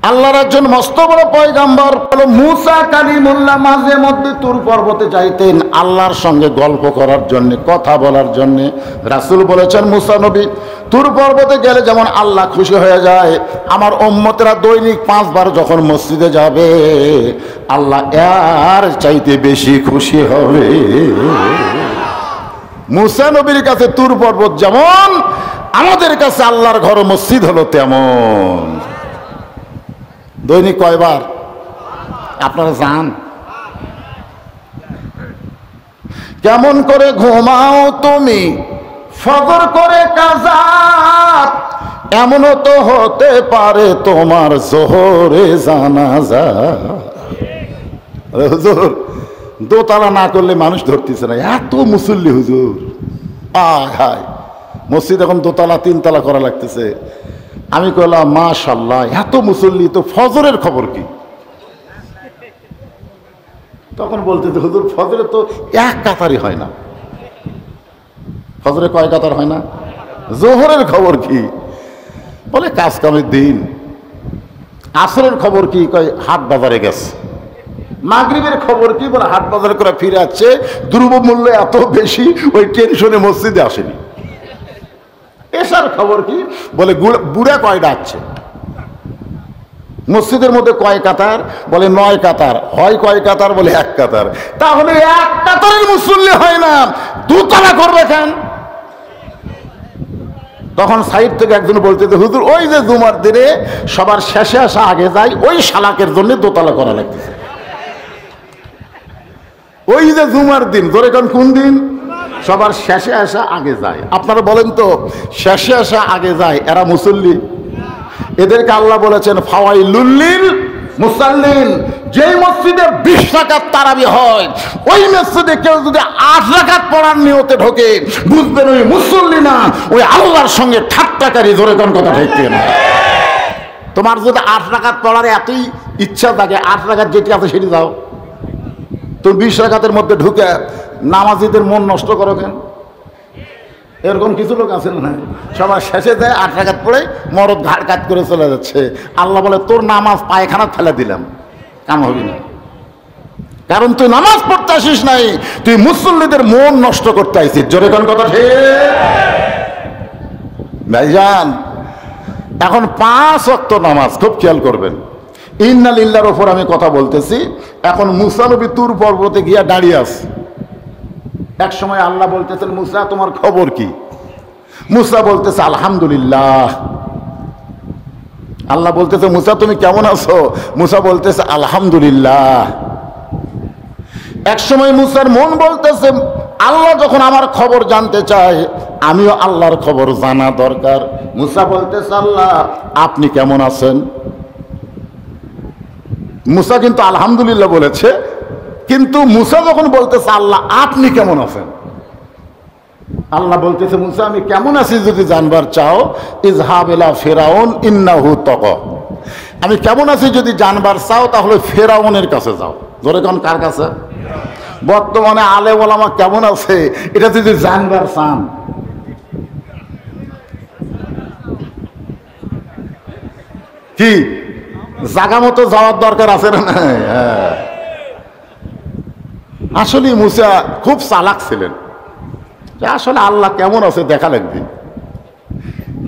আল্লাহর একজন মস্ত বড় পয়গাম্বর হলো মুসা কালিমুল্লাহ, মাঝে মধ্যে তুর পর্বতে যাইতেন আল্লাহর সঙ্গে গল্প করার জন্য, কথা বলার জন্য। রাসূল বলেছেন মুসা নবী তুর পর্বতে গেলে যেমন আল্লাহ খুশি হয়ে যায়, আমার উম্মতেরা দৈনিক 5 বার যখন মসজিদে যাবে আল্লাহ এর চাইতে বেশি খুশি হবে। মুসা নবীর কাছে তুর পর্বত যেমন, আমাদের কাছে আল্লাহর ঘর মসজিদ হলো তেমন। দৈনিক কয়বার আপনারা যান? কেমন করে ঘুমাও তুমি ফজর করে কাজা, এমনও তো হতে পারে তোমার জোহরে জানাজা। হুজুর দোতলা না করলে মানুষ ধরতেছে না, এত মুসল্লি হুজুর। আয় হায়, মসজিদ এখন দোতলা 3 তলা করা লাগতেছে। আমি কইলাম মাশাআল্লাহ, এত মুসল্লি, তো ফজরের খবর কি? তখন বলতে হুজুর ফজরে তো 1 কাতারই হয় না। ফজরে কয় কাতার হয় না? জোহরের খবর কি? বলে কাজ কামের দিন। আসরের খবর কি? কয় হাট বাজারে গেছে। মাগরিবের খবর কি? বলে হাট বাজার করে ফিরে আসছে, দ্রব্যমূল্য এত বেশি, ওই টেনশনে মসজিদে আসেনি। এশার খবর কি? বলে বুড়া কয় ডাকছে। মসজিদের মধ্যে কয় কাতার? বলে 9 কাতার। হয় কয় কাতার? বলে 1 কাতার। তাহলে 1 কাতারের মুসল্লি হয় না, 2 তলা করবে কেন? তখন সাইড থেকে একজন বলতে, হুজুর ওই যে জুমার দিনে সবার শেষে আসা আগে যায়, ওই শালাকের জন্য 2 তলা করা লাগতেছে। ওই যে জুমার দিন, ধরে কোন দিন? সবার শেষে আসা আগে যায়। আপনারা বলেন তো, শেষে আসা আগে যায় এরা মুসল্লি? এদেরকে আল্লাহ বলেছেন ফাওয়াইলুল লিল মুসাল্লিন। যে মসজিদে 20 রাকাত তারাবি হয়, ওই মসজিদে কেউ যদি 8 রাকাত পড়ার নিয়তে ঢোকে, বুঝবেন ওই মুসল্লি না, ওই আল্লাহর সঙ্গে ঠাট্টাকারী। ধরে কোন কথা ঠিক না? তোমার যদি 8 রাকাত পড়ার এতই ইচ্ছা থাকে, 8 রাকাত যেটি আছে সেটি যাও। তো 20 রাকাতের মধ্যে ঢুকে নামাজিদের মন নষ্ট করো কেন? এরকম কিছু লোক আছে না, সবার শেষে যায় 8 রাকাত পড়ে মরদ ঘাট কাট করে চলে যাচ্ছে। আল্লাহ বলে তোর নামাজ পায়খানা ফেলে দিলাম, কাম হবি না। কারণ তুই নামাজ পড়তে আসিস নাই, তুই মুসল্লিদের মন নষ্ট করতে আসিস। জোরে কোন কথা ঠিক? ভাইজান এখন 5 ওয়াক্ত নামাজ খুব খেয়াল করবেন। ইন্না লিল্লাহর ওপর আমি কথা বলতেছি। এখন মুসা নবী তুর পর্বতে গিয়া দাঁড়িয়ে আছে। এক সময় আল্লাহ বলতেছেন মুসা তোমার খবর কি? মুসা বলতেছে আলহামদুলিল্লাহ। আল্লাহ বলতেছে মুসা তুমি কেমন আছো? মুসা বলতেছে আলহামদুলিল্লাহ। এক সময় মুসার মন বলতেছে আল্লাহ যখন আমার খবর জানতে চায়, আমিও আল্লাহর খবর জানা দরকার। মুসা বলতেছে আল্লাহ আপনি কেমন আছেন? মুসা কিন্তু আলহামদুলিল্লাহ বলেছে, কিন্তু মুসা যখন বলতেছে আল্লাহ আপনি কেমন আছেন, আল্লাহ বলতেছে মুসা আমি কেমন আছি যদি জানবার চাও, ইজহাব ইলা ফিরাউন ইন্নাহু তাগা। আমি কেমন আছি যদি জানবার চাও তাহলে ফেরাউনের কাছে যাও। ধরে কোন কার কাছে? বর্তমানে আলেম ওলামা কেমন আছে এটা যদি জানবার চান, কি জায়গা মতো যাওয়ার দরকার আছে না? হ্যাঁ, আসলে মুসা খুব চালাক ছিলেন। আসলে আল্লাহ কেমন আছে দেখা লাগবে।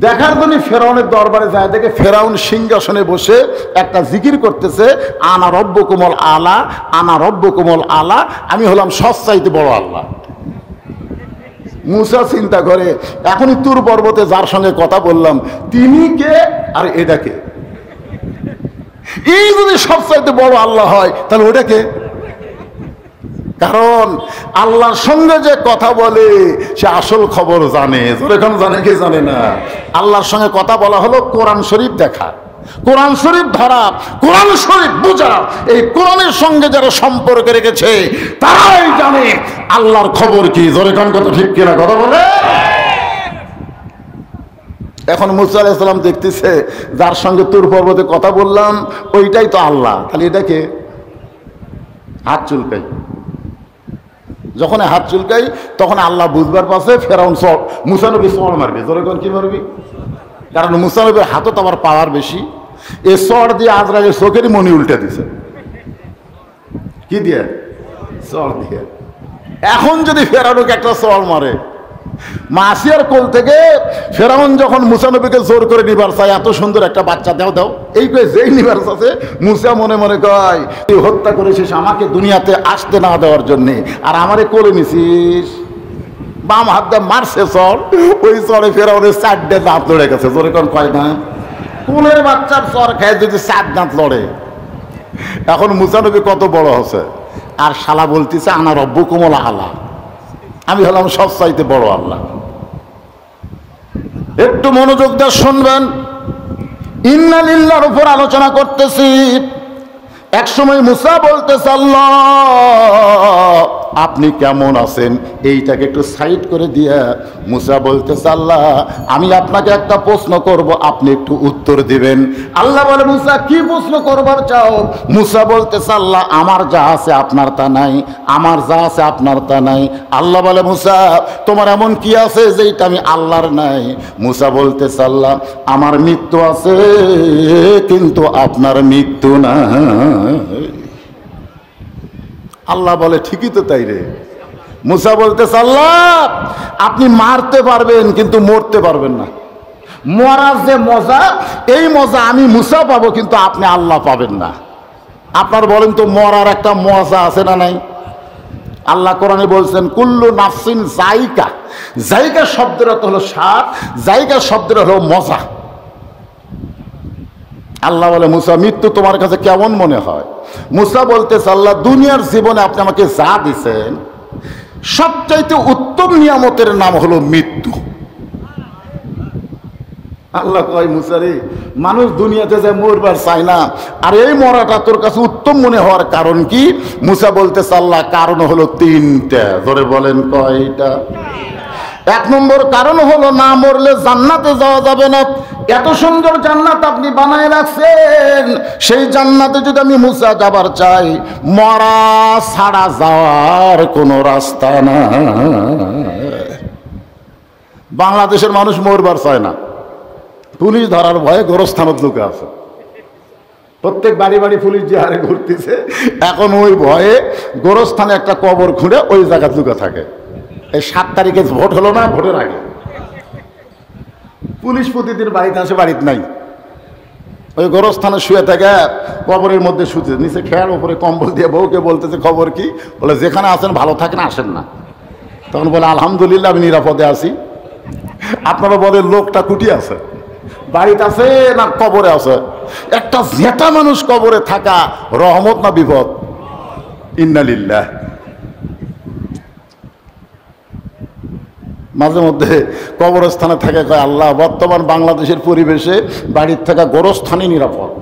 দেখার জন্য ফেরাউনের দরবারে যায়, দেখে ফেরাউন সিংহাসনে বসে একটা জিকির করতেছে, আনা রব্বুকুমুল আলা, আনা রব্বুকুমুল আলা, আমি হলাম সবচাইতে বড় আল্লাহ। মুসা চিন্তা করে এখনই তুর পর্বতে যার সঙ্গে কথা বললাম তিনি কে আর এটা কে? এই যদি সবচাইতে বড় আল্লাহ হয় তাহলে ওটা কে? কারণ আল্লাহর সঙ্গে যে কথা বলে সে আসল খবর জানে। এখন জানে কি জানে না? আল্লাহর সঙ্গে কথা বলা হলো কোরআন শরীফ দেখা, কোরআন শরীফ ধরা, কোরআন শরীফ বোঝা। এই কোরআনের সঙ্গে যারা সম্পর্ক রেখেছে তারাই জানে আল্লাহর খবর কি। জোরে কোন কথা ঠিক কিনা কথা বলে? এখন মুসা আলাইহিস সালাম দেখতেছে যার সঙ্গে তুর পর্বতে কথা বললাম ওইটাই তো আল্লাহ, তাহলে এটাকে হাত চুলকাই। যখন হাত চুলকাই তখন আল্লাহ বুঝবার পাশে ফেরাউন মুসা নবী সর মারবে। জোরে কোন কি মারবি? কারণ মুসা নবীর হাতও তো আমার পাওয়ার বেশি। এ চর দিয়ে আজরাইলের চোখেরই মনি উল্টে দিছে। কি দিয়ে? চর দিয়ে। এখন যদি ফেরাউনকে একটা চর মারে, মাসিয়ার কোল থেকে ফেরাউন যখন মুসা নবীকে জোর করে নিবার চায়, এত সুন্দর একটা বাচ্চা দাও দাও, এই কয়ে যেই নিবার আছে মুসা মনে মনে কয় তুই হত্যা করেছিস আমাকে দুনিয়াতে আসতে না দেওয়ার জন্যে, আর আমারে কোলে নিছিস। বাম হাত দিয়ে মারছে চর, ওই চরে ফেরাউনের 4টে দাঁত লড়ে গেছে। জোরে কোন কয় না? কোলের বাচ্চার চর খায় যদি 4 দাঁত লড়ে। এখন মুসা নবী কত বড় হচ্ছে, আর শালা বলতেছে আনা রব্বুকুমুল আলা, আমি হলাম সবচাইতে বড় আল্লাহ। একটু মনোযোগ দিয়ে শুনবেন, ইন্না লিল্লাহর উপর আলোচনা করতেছি। এক সময় মুসা বলতেছে আল্লাহ আপনি কেমন আছেন, এইটাকে একটু সাইড করে দিয়ে মুসা বলতেছে আল্লাহ আমি আপনাকে একটা প্রশ্ন করব, আপনি একটু উত্তর দিবেন। আল্লাহ বলে মুসা কি প্রশ্ন করবার চাও? মুসা বলতেছে আল্লাহ আমার যা আছে আপনার তা নাই, আমার যা আছে আপনার তা নাই। আল্লাহ বলে মুসা তোমার এমন কি আছে যেটা আমি আল্লাহর নাই? মুসা বলতেছে আল্লাহ আমার মৃত্যু আছে কিন্তু আপনার মৃত্যু না। আল্লাহ বলে ঠিকই তো তাই রে। মুসা বলতেছে আল্লাহ আপনি মারতে পারবেন কিন্তু মরতে পারবেন না। মরার যে মজা, এই মজা আমি মুসা পাবো কিন্তু আপনি আল্লাহ পাবেন না। আপনার বলেন তো মরার একটা মজা আছে না নাই? আল্লাহ কোরআনে বলছেন কুল্লু নাফসিন জাইকা। জাইকা শব্দের অর্থ হলো স্বাদ, জাইকা শব্দের হলো মজা। আল্লাহ বলে মুসা মৃত্যু তোমার কাছে কেমন মনে হয়? মুসা বলতেছে আল্লাহ দুনিয়ার জীবনে আপনি আমাকে যা দিছেন সবচাইতে উত্তম নিয়ামতের নাম হলো মৃত্যু। আল্লাহ কয় মুসা রে মানুষ দুনিয়াতে যে মরবার চায় না, আর এই মরাটা তোর কাছে উত্তম মনে হওয়ার কারণ কি? মুসা বলতেছে আল্লাহ কারণ হলো 3টা। ধরে বলেন কয়টা? 1 নম্বর কারণ হলো না মরলে জান্নাতে যাওয়া যাবে না। এত সুন্দর জান্নাত আপনি বানায় রাখছেন, সেই জান্নাতে যদি আমি মুসা যাবার চাই মরা ছাড়া যাওয়ার কোনো রাস্তা না। বাংলাদেশের মানুষ মরবার চায় না, পুলিশ ধরার ভয়ে গোরস্থানত লুকে আছে। প্রত্যেক বাড়ি বাড়ি পুলিশ যে হারে ঘুরতেছে, এখন ওই ভয়ে গোরস্থানে একটা কবর খুঁড়ে ওই জায়গা লুকে থাকে। এই 7 তারিখে ভোট হলো না, ভোটের আগে পুলিশ প্রতিদিন বাড়িতে আসে, বাড়িতে নাই, ওই গোরস্থানে শুয়ে থাকে, কবরের মধ্যে শুতে নিচে খেয়ার উপরে কম্বল দিয়ে বউকে বলতেছে খবর কি? বলে যেখানে আছেন ভালো থাকেন, আসেন না। তখন বলে আলহামদুলিল্লাহ আমি নিরাপদে আছি। আপনারা বলেন লোকটা কুটি আছে, বাড়িতে আছে না কবরে আছে? একটা জেতা মানুষ কবরে থাকা রহমত না বিপদ? ইন্না লিল্লাহ। মাঝে মধ্যে কবরস্থানে থাকে কয় আল্লাহ বর্তমান বাংলাদেশের পরিবেশে বাড়ির থাকা গোরস্থানই নিরাপদ।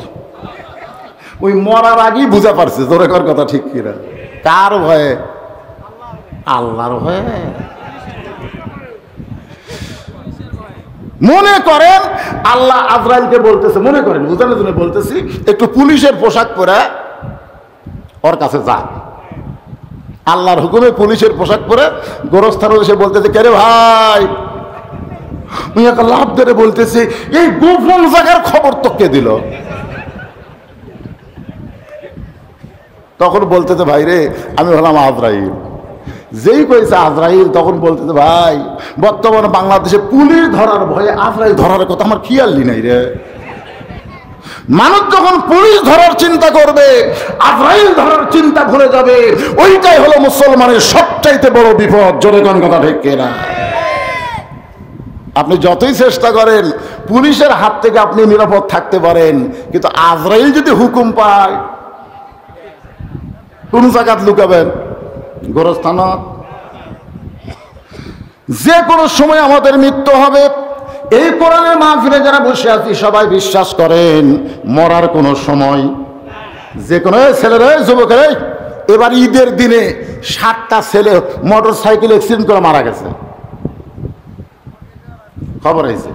ওই মরার আগেই বুঝা পারছে জোরে কর কথা ঠিক কিনা। কার ভয়ে? আল্লাহর ভয়ে। মনে করেন আল্লাহ আজরাইলকে বলতেছে, মনে করেন বুঝানোর জন্য বলতেছি, একটু পুলিশের পোশাক পরে ওর কাছে যা। আল্লাহর হুকুমে পুলিশের পোশাক পরে গোরস্থানে এসে বলতেছে কে রে ভাই? লাভ ধরে বলতেছে এই গোপন জায়গার খবর তো কে দিল? তখন বলতেছে ভাই রে আমি হলাম আজরাইল। যেই কইছে আজরাইল তখন বলতেছে ভাই বর্তমানে বাংলাদেশে পুলিশ ধরার ভয়ে আজরাইল ধরার কথা আমার খেয়ালই নাই রে। মানুষ যখন পুলিশ ধরার চিন্তা করবে, আজরাইল ধরার চিন্তা ভুলে যাবে, ওইটাই হলো মুসলমানের সবচাইতে বড় বিপদ। জোরে কোন কথা ঠিক কিনা? আপনি যতই চেষ্টা করেন পুলিশের হাত থেকে আপনি নিরাপদ থাকতে পারেন, কিন্তু আজরাইল যদি হুকুম পায় কোন জায়গায় লুকাবেন? গোরস্থান। যে কোনো সময় আমাদের মৃত্যু হবে। এই কোরআনের মাহফিলে যারা বসে আছি সবাই বিশ্বাস করেন মরার কোনো সময় যে কোনো ছেলেরা যুবকেরা এবার ঈদের দিনে 7টা ছেলে মোটর সাইকেল অ্যাক্সিডেন্ট করে মারা গেছে, খবর হয়েছে।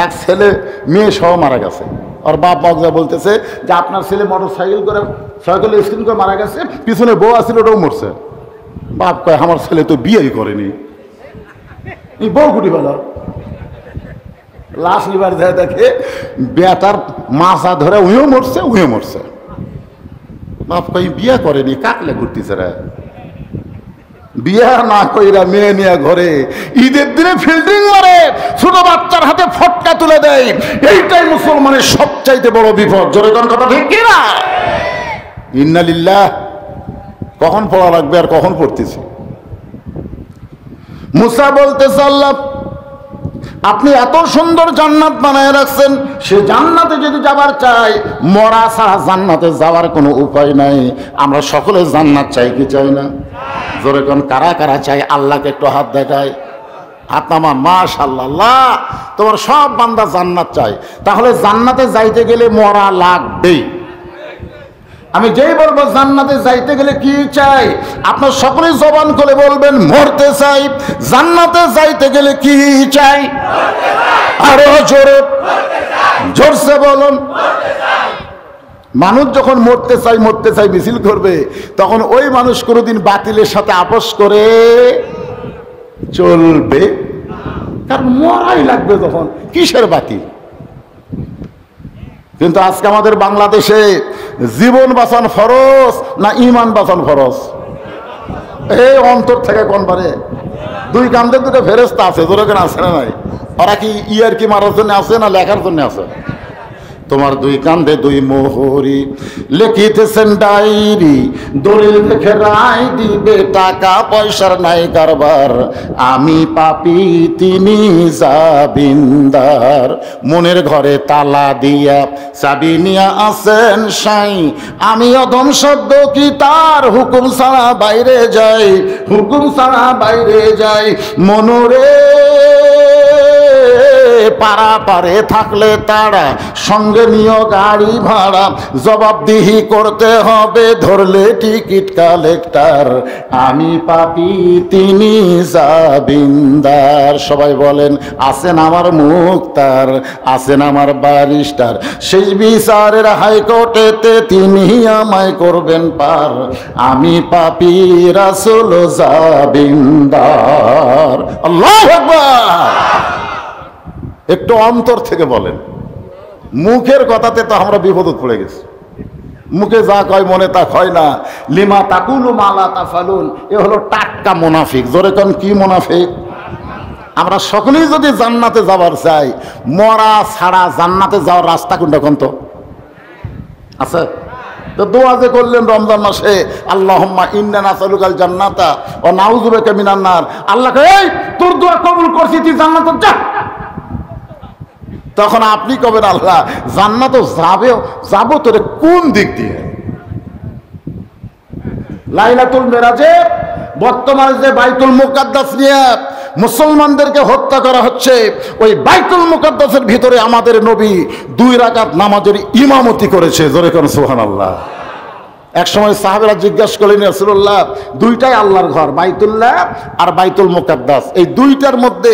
এক ছেলে মেয়ে সহ মারা গেছে। আর বাপ মা বলতেছে যে আপনার ছেলে মোটর সাইকেল অ্যাক্সিডেন্ট করে মারা গেছে, পিছনে বউ আছিল ওটাও মরছে। বাপ কয় আমার ছেলে তো বিয়েই করেনি, বউ গুটি ভালো। লাশ নিবার যায় দেখে বেটার মাথা ধরে উইও মরছে। বাপ কই বিয়ে করেনি, কাকলে ঘুরতেছে রে। বিয়ে না কইরা মেয়ে নিয়ে ঘরে ঈদের দিনে ফিল্ডিং মারে, ছোট বাচ্চার হাতে ফটকা তুলে দেয়। এইটাই মুসলমানের সবচাইতে বড় বিপদ। জোরে কোন কথা ঠিক কিনা? ইন্না লিল্লাহ। কখন পড়া লাগবে আর কখন পড়তেছি? মুসা বলতেছে, আল্লাহ আপনি এত সুন্দর জান্নাত বানায় রাখছেন, সে জান্নাতে যদি যাবার চাই, মরা ছাড়া জান্নাতে যাওয়ার কোনো উপায় নাই। আমরা সকলে জান্নাত চাই কি চাই না? জোরে কোন কারা কারা চাই? আল্লাহকে একটু হাত দেখায়, হাত নামা। মাশাআল্লাহ, তোমার সব বান্দা জান্নাত চাই। তাহলে জান্নাতে যাইতে গেলে মরা লাগবেই। আমি যেই বলবো জান্নাতে যাইতে গেলে কি চাই, আপনার সকলেই জবান করে বলবেন মরতে চাই। জান্নাতে যাইতে গেলে কি চাই? আরো জোরে জোরসে বলুন। মানুষ যখন মরতে চাই মিছিল করবে, তখন ওই মানুষ কোনোদিন বাতিলের সাথে আপোষ করে চলবে? কারণ মরাই লাগবে তখন, কিসের বাতিল? কিন্তু আজকে আমাদের বাংলাদেশে জীবন বাঁচান ফরজ না ইমান বাঁচান ফরজ? এই অন্তর থেকে কোন পারে? দুই কান্দে দুটো ফেরেশতা আছে, যেরকম আছে না নাই? ওরা কি ইয়ার কি মারার জন্য আছে না লেখার জন্য আছে? তোমার দুই কান্দে দুই মোহরি, লিখিতেছেন ডায়েরি, দলিল দেখে রায় দিবে, টাকা পয়সার নাই কারবার। আমি পাপী তিনি জাবিন্দার, মনের ঘরে তালা দিয়া চাবি নিয়া আছেন সাই। আমি অধম শব্দ কি তার হুকুম ছাড়া বাইরে যাই, হুকুম ছাড়া বাইরে যাই। মনোরে পারা পারে থাকলে তারা, সঙ্গে নিয়ে গাড়ি ভাড়া, জবাবদিহি করতে হবে ধরলে টিকিট কালেক্টর। আমি পাপী তিনি জাবিন্দার। সবাই বলেন আছেন আমার মুক্তার, আছেন আমার ব্যারিস্টার, শেষ বিচারের হাইকোর্টেতে তিনি আমায় করবেন পার। আমি পাপী রাসূল জাবিন্দার। আল্লাহু আকবার। একটু অন্তর থেকে বলেন। মুখের কথাতে তো আমরা বিপদে পড়ে গেছি। মুখে যা কয় মনে তা হয় না। লিমা তাকুলু মা লা তাফালুন, এ হলো টাটকা মুনাফিক। জোরে কোন কি মুনাফিক? আমরা সকলেই যদি জান্নাতে যাবার চাই, মরা ছাড়া জান্নাতে যাওয়ার রাস্তা কোনটা কোন তো আছে? তো দোয়া যে করলেন রমজান মাসে, আল্লাহুম্মা ইন্না নাসআলুকাল জান্নাতা ওয়া নাউযু বিকা মিনান নার। আল্লাহকে এই তোর দোয়া কবুল করছি, তুই জান্নাতে যা। তখন আপনি কবেন আল্লাহ জান্নাতে যাবো তোরে কোন দিক দিয়ে? লাইলাতুল মেরাজে বর্তমানে যে বাইতুল মুকাদ্দাস নিয়ে মুসলমানদেরকে হত্যা করা হচ্ছে, ওই বাইতুল মুকাদ্দাসের ভিতরে আমাদের নবী 2 রাকাত নামাজের ইমামতি করেছে। জোরে কোন সুবহানাল্লাহ। এক সময় সাহাবেরা জিজ্ঞাসা করলেন, রাসূলুল্লাহ দুইটাই আল্লাহর ঘর, বাইতুল্লাহ আর বাইতুল মুকাদ্দাস, এই দুইটার মধ্যে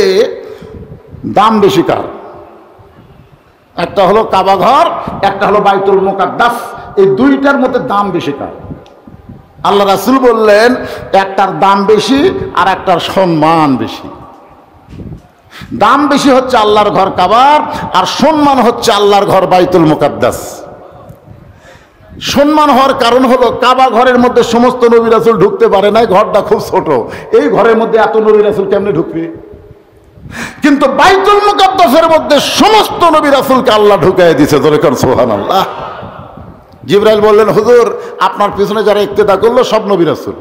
দাম বেশি কার? একটা হলো কাবা ঘর, একটা হলো বাইতুল মুকাদ্দাস, এই দুইটার মধ্যে দাম বেশি কার? আল্লাহ রাসূল বললেন একটার দাম বেশি আর একটার সম্মান বেশি। দাম বেশি হচ্ছে আল্লাহর ঘর কাবার, আর সম্মান হচ্ছে আল্লাহর ঘর বাইতুল মুকাদ্দাস। সম্মান হওয়ার কারণ হলো কাবা ঘরের মধ্যে সমস্ত নবী রাসূল ঢুকতে পারে নাই, ঘরটা খুব ছোট। এই ঘরের মধ্যে এত নবী রাসূল কেমনে ঢুকবে? কিন্তু বাইতুল মুকাদ্দাসের মধ্যে সমস্ত নবী রাসূলকে আল্লাহ ঢুকায় দিয়েছে। জোরে কোন সুবহানাল্লাহ। জিবরাইল বললেন, হুজুর আপনার পিছনে যারা ইক্তেদা করলো সব নবী রাসূল।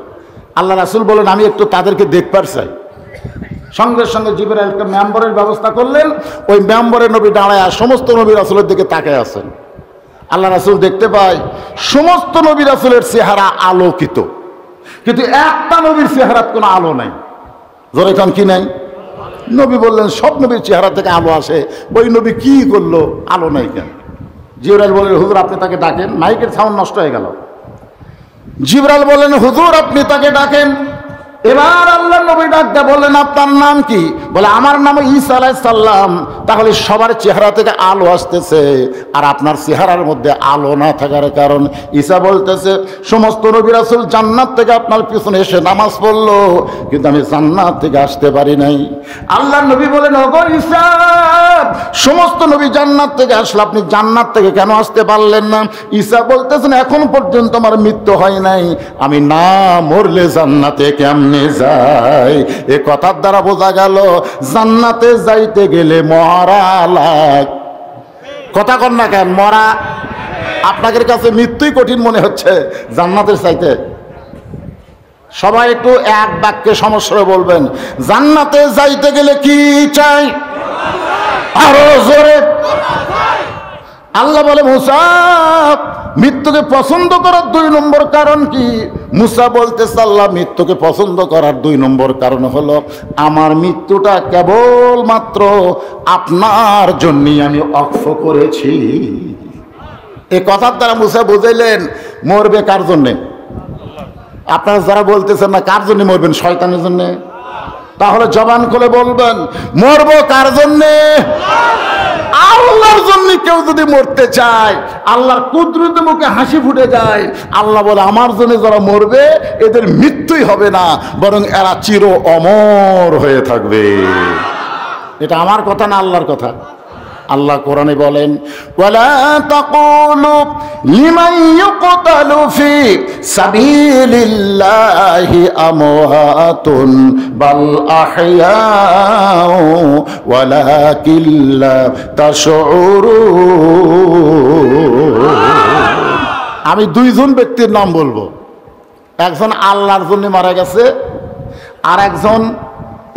আল্লাহ রাসূল বলেন আমি একটু তাদেরকে দেখবার চাই। সঙ্গে সঙ্গে জিবরাইলকে মেম্বরের ব্যবস্থা করলেন। ওই মেম্বরে নবী দাঁড়ায় সমস্ত নবী রাসূলের দিকে তাকায় আছেন। আল্লাহ রাসূল দেখতে পায় সমস্ত নবী রাসূলের চেহারা আলোকিত, কিন্তু একটা নবীর চেহারার কোনো আলো নাই। জোরে কোন কি নাই? নবী বললেন সব নবীর চেহারা থেকে আলো আসে, ওই নবী কি করলো আলো নাই কেন? জিবরাইল বললেন হুজুর আপনি তাকে ডাকেন। মাইকের সাউন্ড নষ্ট হয়ে গেল। জিবরাইল বললেন হুজুর আপনি তাকে ডাকেন। এবার আল্লাহ নবী ডাকতে বললেন, আপনার নাম কি? বলে, আমার নাম ঈসা আলাইহিস সালাম। তাহলে সবার চেহারা থেকে আলো আসতেছে, আর আপনার চেহারার মধ্যে আলো না থাকার কারণ। ঈসা বলতেছে, সমস্ত নবী রাসূল জান্নাত থেকে আপনার পিছনে এসে নামাজ পড়লো, কিন্তু আমি জান্নাত থেকে আসতে পারি নাই। আল্লাহ নবী বলেন, ওগো ঈসা, সমস্ত নবী জান্নাত থেকে আসলে আপনি জান্নাত থেকে কেন আসতে পারলেন না? ঈসা বলতেছেন, এখন পর্যন্ত আমার মৃত্যু হয় নাই, আমি না মরলে জান্নাতে কেমনে যাই? এ কথার দ্বারা বোঝা গেল জান্নাতে যাইতে গেলে মরা লাগ। কথা কন না কেন? মরা। আপনাদের কাছে মৃত্যুই কঠিন মনে হচ্ছে জান্নাতের চাইতে? সবাই একটু এক বাক্যে সমস্যা বলবেন, জান্নাতে যাইতে গেলে কি চাই? আরো জোরে। আল্লাহ বলে, মুসা, মৃত্যুকে পছন্দ করার 2 নম্বর কারণ কি? মুসা বলতেছে, আল্লাহ, মৃত্যুকে পছন্দ করার 2 নম্বর কারণ হলো আমার মৃত্যুটা কেবলমাত্র আপনার জন্যই আমি অক্ষ করেছি। এই কথার দ্বারা মুসা বুঝাইলেন মরবে কার জন্যে? আপনারা যারা বলতেছেন না কার জন্য মরবেন, শয়তানের জন্য, তাহলে জবান খুলে বলবেন, মরবো কার জন্যে? আল্লাহর জন্য। কেউ যদি মরতে চায়, আল্লাহর কুদরতে মুখে হাসি ফুটে যায়। আল্লাহ বলে, আমার জন্য যারা মরবে এদের মৃত্যুই হবে না, বরং এরা চির অমর হয়ে থাকবে। এটা আমার কথা না আল্লাহর কথা। আল্লাহ কোরআনে বলেন, ওয়ালা তাকুলু লিমান ইউকতালু ফি সাবিলিল্লাহি আমওয়াতুন বাল আহইয়াউ ওয়ালাকিন লা তাশউরুন। আমি 2 জন ব্যক্তির নাম বলবো, একজন আল্লাহর জন্য মারা গেছে, আর একজন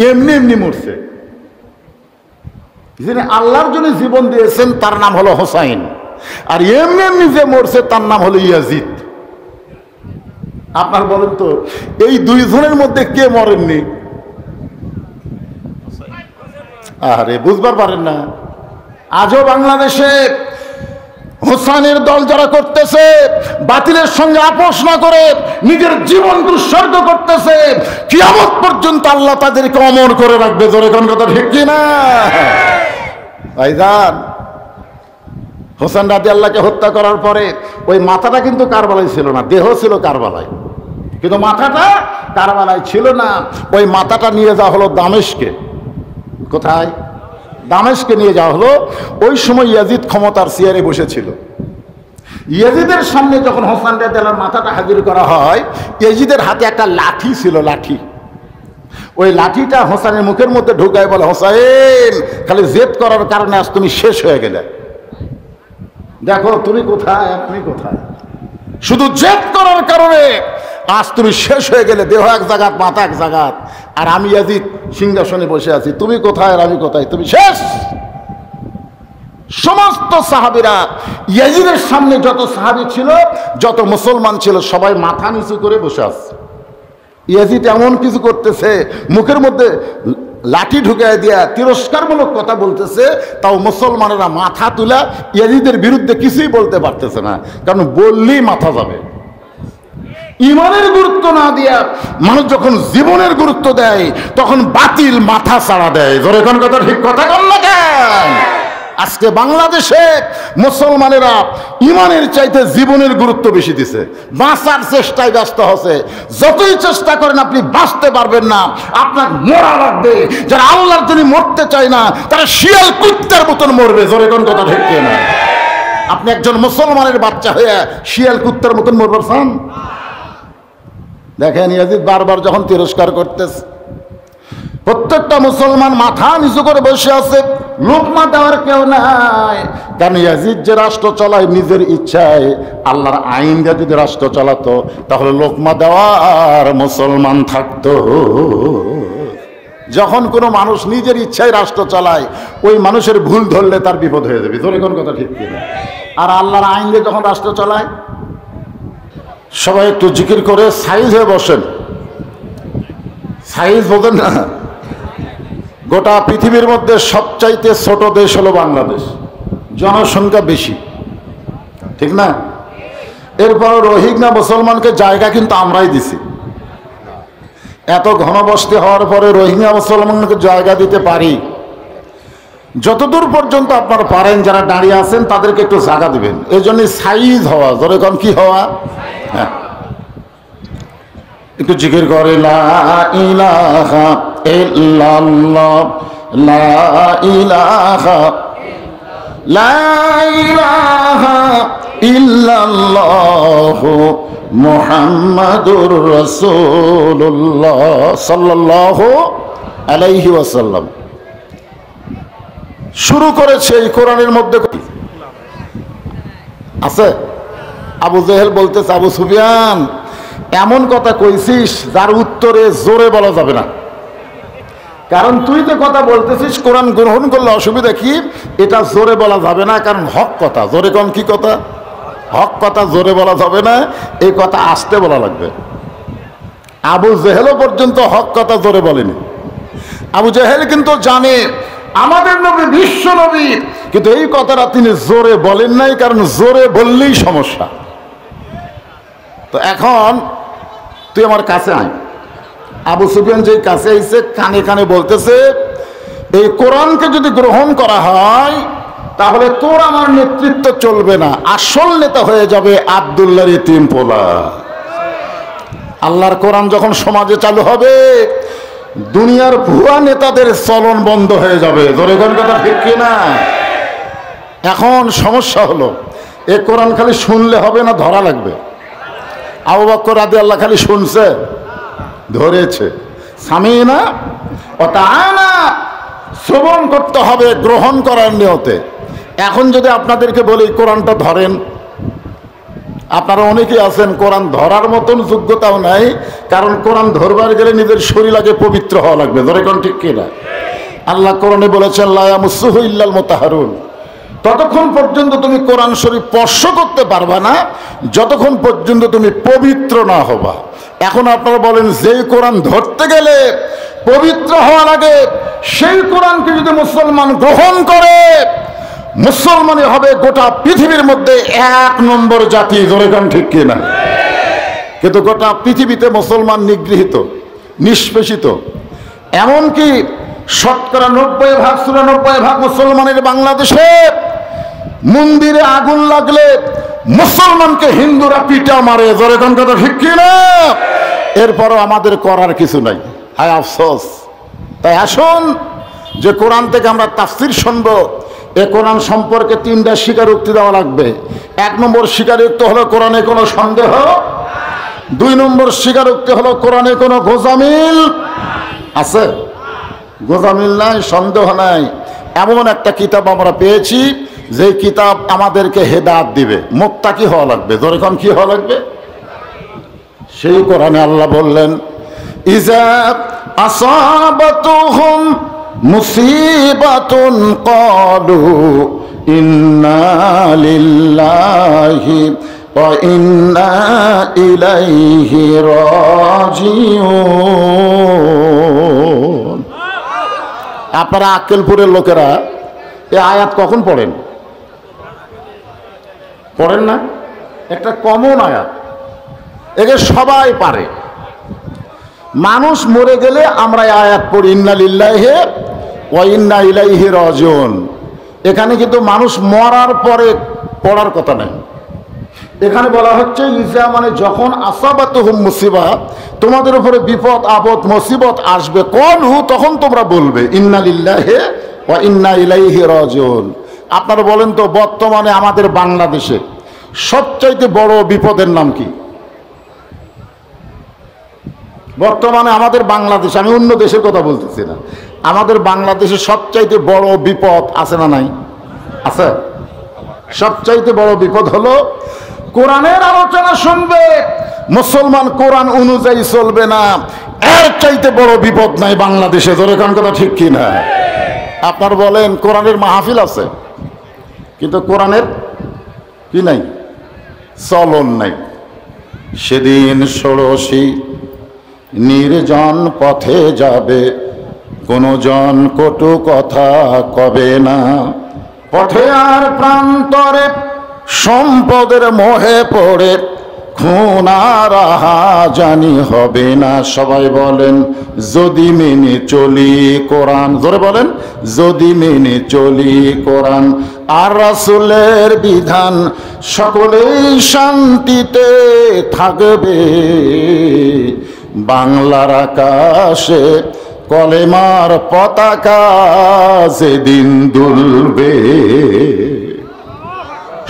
এমনি এমনি মরছে। যিনি আল্লাহর জন্য জীবন দিয়েছেন তার নাম হলো হোসাইন, আর এমনি এমনি যে মরছে তার নাম হলো ইয়াজিদ। আপনার বলেন তো, এই 2 জনের মধ্যে কে মরেননি? আরে বুঝবার পারেন না? আজও বাংলাদেশে হোসাইনের দল যারা করতেছে, বাতিলের সঙ্গে আপোষ না করে নিজের জীবন উৎসর্গ করতেছে, কিয়ামত পর্যন্ত আল্লাহ তাদেরকে অমর করে রাখবে। জোরে কোন কথা ঠিক কি না? ভাইজান, হোসেন রাদিয়াল্লাহকে হত্যা করার পরে ওই মাথাটা কিন্তু কারবালায় ছিল না, দেহ ছিল কারবালায়, কিন্তু মাথাটা কারবালায় ছিল না। ওই মাথাটা নিয়ে যাওয়া হলো দামেস্কে। কোথায়? দামেস্কে নিয়ে যাওয়া হলো। ওই সময় ইয়াজিদ ক্ষমতার চেয়ারে বসেছিল। ইয়াজিদের সামনে যখন হোসেন রাদিয়াল্লাহর মাথাটা হাজির করা হয়, ইয়াজিদের হাতে একটা লাঠি ছিল, লাঠি। ওই লাঠিটা হোসেনের মুখের মধ্যে ঢুকায় বলে, হোসেন, খালি জেদ করার কারণে আজ তুমি শেষ হয়ে গেলে। দেখো তুমি কোথায় আর আমি কোথায়, শুধু জেদ করার কারণে আজ তুমি শেষ হয়ে গেলে। দেহ এক জায়গাত, মাথা এক জায়গাত, আর আমি ইয়াজিদ সিংহাসনে বসে আছি। তুমি কোথায় আর আমি কোথায়, তুমি শেষ। সমস্ত সাহাবীরা, ইয়াজিদের সামনে যত সাহাবী ছিল, যত মুসলমান ছিল, সবাই মাথা নিচু করে বসে আছে। ইয়াজিদ এমন কিছু করতেছে, মুখের মধ্যে লাঠি ঢুকায় দিয়া তিরস্কারমূলক কথা বলতেছে, তাও মুসলমানেরা মাথা তুলা ইয়াজিদের বিরুদ্ধে কিছুই বলতে পারতেছে না, কারণ বললেই মাথা যাবে। ইমানের গুরুত্ব না দিয়া মানুষ যখন জীবনের গুরুত্ব দেয়, তখন বাতিল মাথা ছাড়া দেয়। জোরে কোন কথা ঠিক কথা বল না কেন? আজকে বাংলাদেশে মুসলমানেরা ইমানের চাইতে জীবনের গুরুত্ব বেশি দিছে, বাঁচার চেষ্টায় ব্যস্ত হচ্ছে। যতই চেষ্টা করেন আপনি বাঁচতে পারবেন না, আপনার মরা লাগবে। যারা আল্লাহর জন্য মরতে চায় না, তারা শিয়াল কুত্তার মতন মরবে। জোরে কোন কথা ঠিক না? আপনি একজন মুসলমানের বাচ্চা হয়ে শিয়াল কুত্তার মতন মরবার চান? দেখেন, ইয়াজিদ বারবার যখন তিরস্কার করতেছে, প্রত্যেকটা মুসলমান মাথা নিচু করে বসে আছে, লোকমা দেওয়ার কেউ নাই। কারণ ইয়াজিদ যে রাষ্ট্র চালায় নিজের ইচ্ছায়, আল্লাহর আইন দিয়ে যদি রাষ্ট্র চালাতো, তাহলে লোকমা দেওয়ার মুসলমান থাকতো। যখন কোনো মানুষ নিজের ইচ্ছায় রাষ্ট্র চালায়, ওই মানুষের ভুল ধরলে তার বিপদ হয়ে যাবে। ধরে কোন কথা ঠিক কিনা? আর আল্লাহর আইন দিয়ে যখন রাষ্ট্র চালায়, সবাই একটু জিকির করে সাইজ হয়ে বসেন। সাইজ বোঝেন না? গোটা পৃথিবীর মধ্যে সবচাইতে ছোট দেশ হলো বাংলাদেশ, জনসংখ্যা বেশি, ঠিক না? এরপর রোহিঙ্গা মুসলমানকে জায়গা কিন্তু আমরাই দিছি। এত ঘনবসতি হওয়ার পরে রোহিঙ্গা মুসলমানকে জায়গা দিতে পারি। যতদূর পর্যন্ত আপনারা পারেন, যারা দাঁড়িয়ে আছেন তাদেরকে একটু জায়গা দিবেন। এই জন্য সাইজ হওয়া, ধরে কম কি হওয়া, হ্যাঁ একটু জিকির করে লা ইলাহা ইল্লাল্লাহ, লা ইলাহা, লা ইলাহা ইল্লাল্লাহ মুহাম্মাদুর রাসূলুল্লাহ সাল্লাল্লাহু আলাইহি ওয়াসাল্লাম। শুরু করেছে এই কোরআনের মধ্যে আছে। আবু জেহেল বলতেছে, আবু সুফিয়ান এমন কথা কইছিস যার উত্তরে জোরে বলা যাবে না, কারণ তুই যে কথা বলতেছিস কোরআন গ্রহণ করলে অসুবিধা কি, এটা জোরে বলা যাবে না, কারণ হক কথা। জোরে কম কি কথা, হক কথা জোরে বলা যাবে না, এই কথা আস্তে বলা লাগবে। আবু জেহেলও পর্যন্ত হক কথা জোরে বলেনি। আবু জেহেল কিন্তু জানে আমাদের নবী বিশ্ব নবী, কিন্তু এই কথাটা তিনি জোরে বলেন নাই, কারণ জোরে বললেই সমস্যা। তো এখন তুই আমার কাছে আয়। আবু সুফিয়ান যে কাছে আইছে কানে কানে বলতেছে, এই কোরআনকে যদি গ্রহণ করা হয় তাহলে তোর আমার নেতৃত্ব চলবে না, আসল নেতা হয়ে যাবে আব্দুল্লাহর ইতিম পোলা। আল্লাহর কোরআন যখন সমাজে চালু হবে, দুনিয়ার ভুয়া নেতাদের চলন বন্ধ হয়ে যাবে। ধরে কোন কথা ঠিক কিনা? এখন সমস্যা হলো, এ কোরআন খালি শুনলে হবে না, ধরা লাগবে। আবু বকর রাদিয়াল্লাহু খালি শুনছে, ধরেছে। সামিনা ও তাআনা, শ্রবণ করতে হবে গ্রহণ করার নিয়তে। এখন যদি আপনাদেরকে বলি কোরআনটা ধরেন, আপনারা অনেকেই আছেন কোরআন ধরার মতন যোগ্যতাও নাই, কারণ কোরআন ধরবার গেলে নিজের শরীর আগে পবিত্র হওয়া লাগবে। ধরে কোন ঠিক কিনা? আল্লাহ কোরআনে বলেছেন লা ইয়ামাসসুহু ইল্লাল মুতাহহারুন। ততক্ষণ পর্যন্ত তুমি কোরআন শরীফ স্পর্শ করতে পারবা না যতক্ষণ পর্যন্ত তুমি পবিত্র না হবা। এখন আপনারা বলেন, যেই কোরআন ধরতে গেলে পবিত্র হওয়া লাগে, সেই কোরআনকে যদি মুসলমান গ্রহণ করে, মুসলমানই হবে গোটা পৃথিবীর মধ্যে 1 নম্বর জাতি। ধরে কোন ঠিক কিনা? কিন্তু গোটা পৃথিবীতে মুসলমান নিগৃহীত, নিষ্পেষিত। এমনকি শতকরা 90% 94% মুসলমানের বাংলাদেশে মন্দিরে আগুন লাগলে মুসলমানকে হিন্দুরা পিটা মারে। জোরে কোন কথা ঠিক কিনা? এরপরও আমাদের করার কিছু নাই, হায় আফসোস। তাই আসুন, যে কোরআন থেকে আমরা তাফসীর শুনবো, এ কোরআন সম্পর্কে 3টা স্বীকারোক্তি দেওয়া লাগবে। 1 নম্বর স্বীকারোক্তি হলো কোরআনে কোনো সন্দেহ। 2 নম্বর স্বীকারোক্তি হলো কোরআনে কোনো গোজামিল আছে। গোজামিল নাই, সন্দেহ নাই। এমন একটা কিতাব আমরা পেয়েছি যে কিতাব আমাদেরকে হেদায়েত দিবে। মুত্তাকি হওয়া লাগবে। ধরে কোন কি হওয়া লাগবে? সেই কোরআনে আল্লাহ বললেন, ইজা আসাবাতুহুম মুসিবাতুন ক্বালু ইন্না লিল্লাহি ওয়া ইন্না ইলাইহি রাজিউন। আপনারা আক্কেলপুরের লোকেরা এই আয়াত কখন পড়েন? পড়েন না? একটা কমন আয়াত, একে সবাই পারে। মানুষ মরে গেলে আমরা এই আয়াত পড়ি, ইন্না লিল্লাহি ওয়া ইন্না ইলাইহি রাজিউন। এখানে কিন্তু মানুষ মরার পরে পড়ার কথা নাই। এখানে বলা হচ্ছে ইজা মানে যখন আসাবাতুহুম মুসিবা, তোমাদের উপরে বিপদ আপদ মুসিবত আসবে, কলহু তখন তোমরা বলবে ইন্না লিল্লাহি ওয়া ইন্না ইলাইহি রাজিউন। আপনারা বলেন তো, বর্তমানে আমাদের বাংলাদেশে সবচাইতে বড় বিপদের নাম কি? বর্তমানে আমাদের বাংলাদেশ, আমি অন্য দেশের কথা বলতেছি না, আমাদের বাংলাদেশে সবচাইতে বড় বিপদ আছে না নাই? আছে। সবচাইতে বড় বিপদ হলো কোরআনের আলোচনা শুনবে, মুসলমান কোরআন অনুযায়ী চলবে না। এর চাইতে বড় বিপদ নাই বাংলাদেশে। ধরে কোন কথা ঠিক কি না? আপনার বলেন কোরআনের মাহফিল আছে, কিন্তু কোরআনের কি নাই? চলন নাই। সেদিন ষোড়শী নির্জন পথে যাবে, কোনো জন কটু কথা কবে না। পথে আর প্রান্তরে সম্পদের মোহে পড়ে খুন আর জানি হবে না। সবাই বলেন যদি মেনে চলি কোরআন, জোরে বলেন যদি মেনে চলি কোরআন আর রাসূলের বিধান, সকলেই শান্তিতে থাকবে। বাংলার আকাশে কলেমার পতাকা যেদিন দুলবে।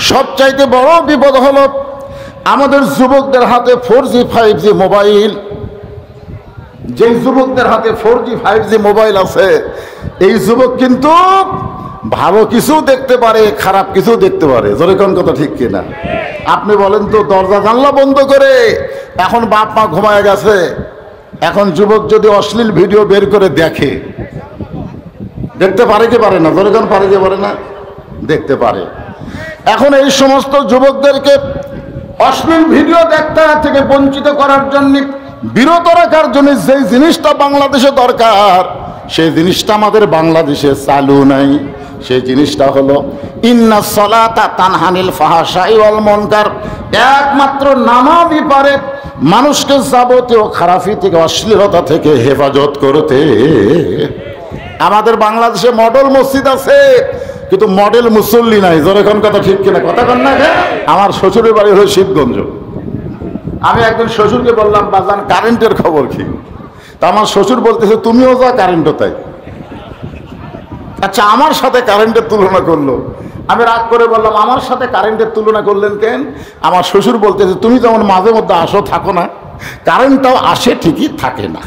সবচাইতে বড় বিপদ হলো আমাদের যুবকদের হাতে 4G 5G মোবাইল। যে যুবকদের হাতে 4G 5G মোবাইল আছে এই যুবক কিন্তু ভালো কিছু দেখতে পারে, খারাপ কিছু দেখতে পারে। জোরে কোন কথা ঠিক কিনা? আপনি বলেন তো, দরজা জানলা বন্ধ করে এখন বাপ মা ঘুমায় গেছে, এখন যুবক যদি অশ্লীল ভিডিও বের করে দেখে, দেখতে পারে কি পারে না? জোরে কোন পারে কি পারে না? দেখতে পারে। এখন এই সমস্ত যুবকদেরকে অশ্লীল ভিডিও দেখতে থেকে বঞ্চিত করার জন্য, বিরত রাখার জন্য যেই জিনিসটা বাংলাদেশে দরকার সেই জিনিসটা আমাদের বাংলাদেশে চালু নাই। সেই জিনিসটা হলো ইন্নাস সালাতা তানহানিল ফাহশাই ওয়াল মুনকার। একমাত্র নামাজই পারে মানুষকে যাবতীয় খারাপি থেকে, অশ্লীলতা থেকে হেফাজত করতে। আমাদের বাংলাদেশে মডেল মসজিদ আছে কিন্তু মডেল মুসল্লি নাই। জোরে কোন কথা ঠিক কিনা? কথা কন না। আমার শ্বশুরের বাড়ি হলো শিবগঞ্জ। আমি একজন শ্বশুরকে বললাম, বাজান কারেন্টের খবর কি? তা আমার শ্বশুর বলতেছে তুমিও যা কারেন্টও তাই। আচ্ছা, আমার সাথে কারেন্টের তুলনা করলো। আমি রাগ করে বললাম আমার সাথে কারেন্টের তুলনা করলেন কেন? আমার শ্বশুর বলতেছে তুমি যেমন মাঝে মধ্যে আসো থাকো না, কারেন্টটাও আসে ঠিকই থাকে না।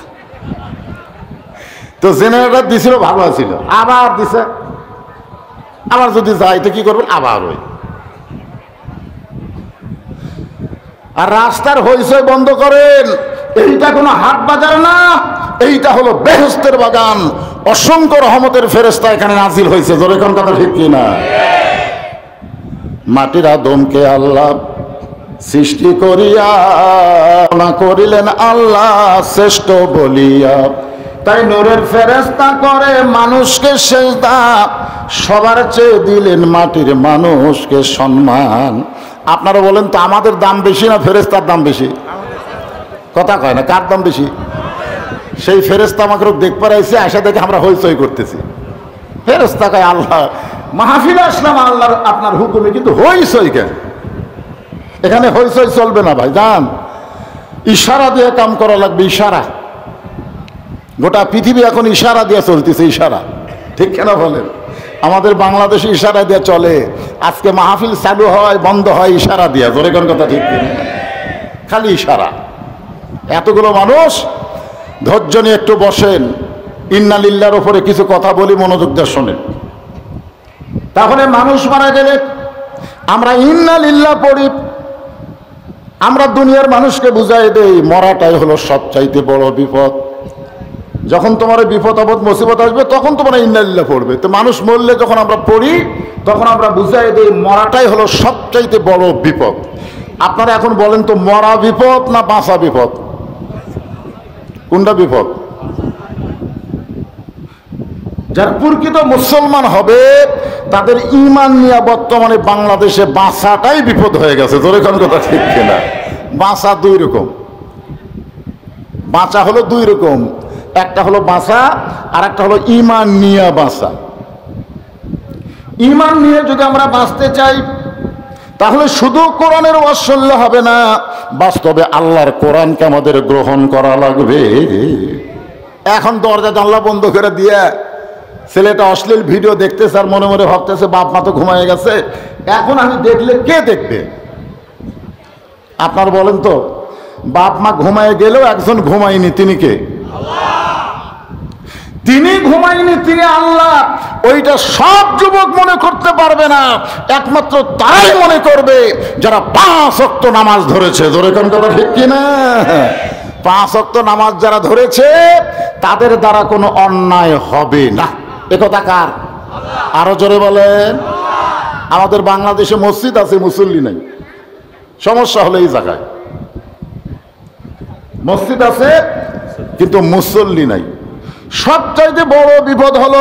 তো জেনারেটর দিছিল, ভালো ছিল, আবার দিছে, আবার যদি যাই তো কি করবেন, আবার ওই। আর রাস্তার হইচই বন্ধ করেন। এইটা কোনো হাট বাজার না, এইটা হলো বেহেশতের বাগান। অসংখ্য রহমতের ফেরেশতা এখানে নাজিল হয়েছে। জোরে কোন কথা ঠিক কিনা? মাটির আদমকে আল্লাহ সৃষ্টি করিয়া না করিলেন আল্লাহ শ্রেষ্ঠ বলিয়া, তাই নূরের ফেরেশতা করে মানুষকে সেজদা, সবার চেয়ে দিলেন মাটির মানুষকে সম্মান। আপনারা বলেন তো আমাদের দাম বেশি না ফেরেশতার দাম বেশি? কথা কয় না, কার দাম বেশি? সেই ফেরেশতা আমাকে দেখতে আইছে, আসা দেখে আমরা হইচই করতেছি। ফেরেশতা কয় আল্লাহ মাহফিলে আসলাম আল্লাহর আপনার হুকুমে, কিন্তু হইচই কেন? এখানে হইচই চলবে না ভাই, যান ইশারা দিয়ে কাম করা লাগবে। ইশারা, গোটা পৃথিবী এখন ইশারা দিয়ে চলতেছে। ইশারা ঠিক কেন বলেন? আমাদের বাংলাদেশে ইশারা দিয়ে চলে। আজকে মাহফিল চালু হয় বন্ধ হয় ইশারা দিয়া। জোরে কোন কথা ঠিক কিনা? খালি ইশারা। এতগুলো মানুষ ধৈর্য নিয়ে একটু বসেন, ইন্না লিল্লাহর উপরে কিছু কথা বলি, মনোযোগ দিয়ে শোনেন। তাহলে মানুষ মারা গেলে আমরা ইন্না লিল্লাহ পড়ি, আমরা দুনিয়ার মানুষকে বুঝাই দেই মরাটাই হলো সবচাইতে বড় বিপদ। যখন তোমার বিপদ আপদ মুসিবত আসবে তখন তোমরা ইন্না লিল্লাহ পড়বে। তো মানুষ মরলে যখন আমরা পড়ি তখন আমরা বুঝাই দেই মরাটাই হলো সবচাইতে বড় বিপদ। আপনারা এখন বলেন তো, মরা বিপদ না বাঁচা বিপদ? কোনটা বিপদ? যারা প্রকৃত মুসলমান হবে তাদের ঈমান নিয়ে বর্তমানে বাংলাদেশে বাঁচাটাই বিপদ হয়ে গেছে। জোরে কোন কথা ঠিক কিনা? বাঁচা দুই রকম। বাঁচা হলো দুই রকম, একটা হলো বাঁচা আর একটা হলো ঈমান নিয়ে বাঁচা। ঈমান নিয়ে যদি আমরা বাঁচতে চাই তাহলে শুধু কোরআনের ওয়াজ শুনলে হবে না, বাস্তবে আল্লাহর কোরআনকে আমাদের গ্রহণ করা লাগবে। এখন দরজা জানলা বন্ধ করে দিয়ে ছেলেটা অশ্লীল ভিডিও দেখতেছে আর মনে মনে ভাবতেছে বাপ মা তো ঘুমায় গেছে, এখন আমি দেখলে কে দেখবে? আপনার বলেন তো, বাপ মা ঘুমায় গেলেও একজন ঘুমায়নি, তিনি কে? তিনি ঘুমায়নি, তিনি আল্লাহ। ওইটা সব যুবক মনে করতে পারবে না, একমাত্র তারাই মনে করবে যারা 5 ওয়াক্ত নামাজ ধরেছে। জোরে কোন কথা ঠিক কিনা? 5 ওয়াক্ত নামাজ যারা ধরেছে তাদের দ্বারা কোনো অন্যায় হবে না। একথা কার? আরো জোরে বলেন। আমাদের বাংলাদেশে মসজিদ আছে, মুসল্লি নাই। সমস্যা হলো এই জায়গায়, মসজিদ আছে কিন্তু মুসল্লি নাই। সবচাইতে বড় বিপদ হলো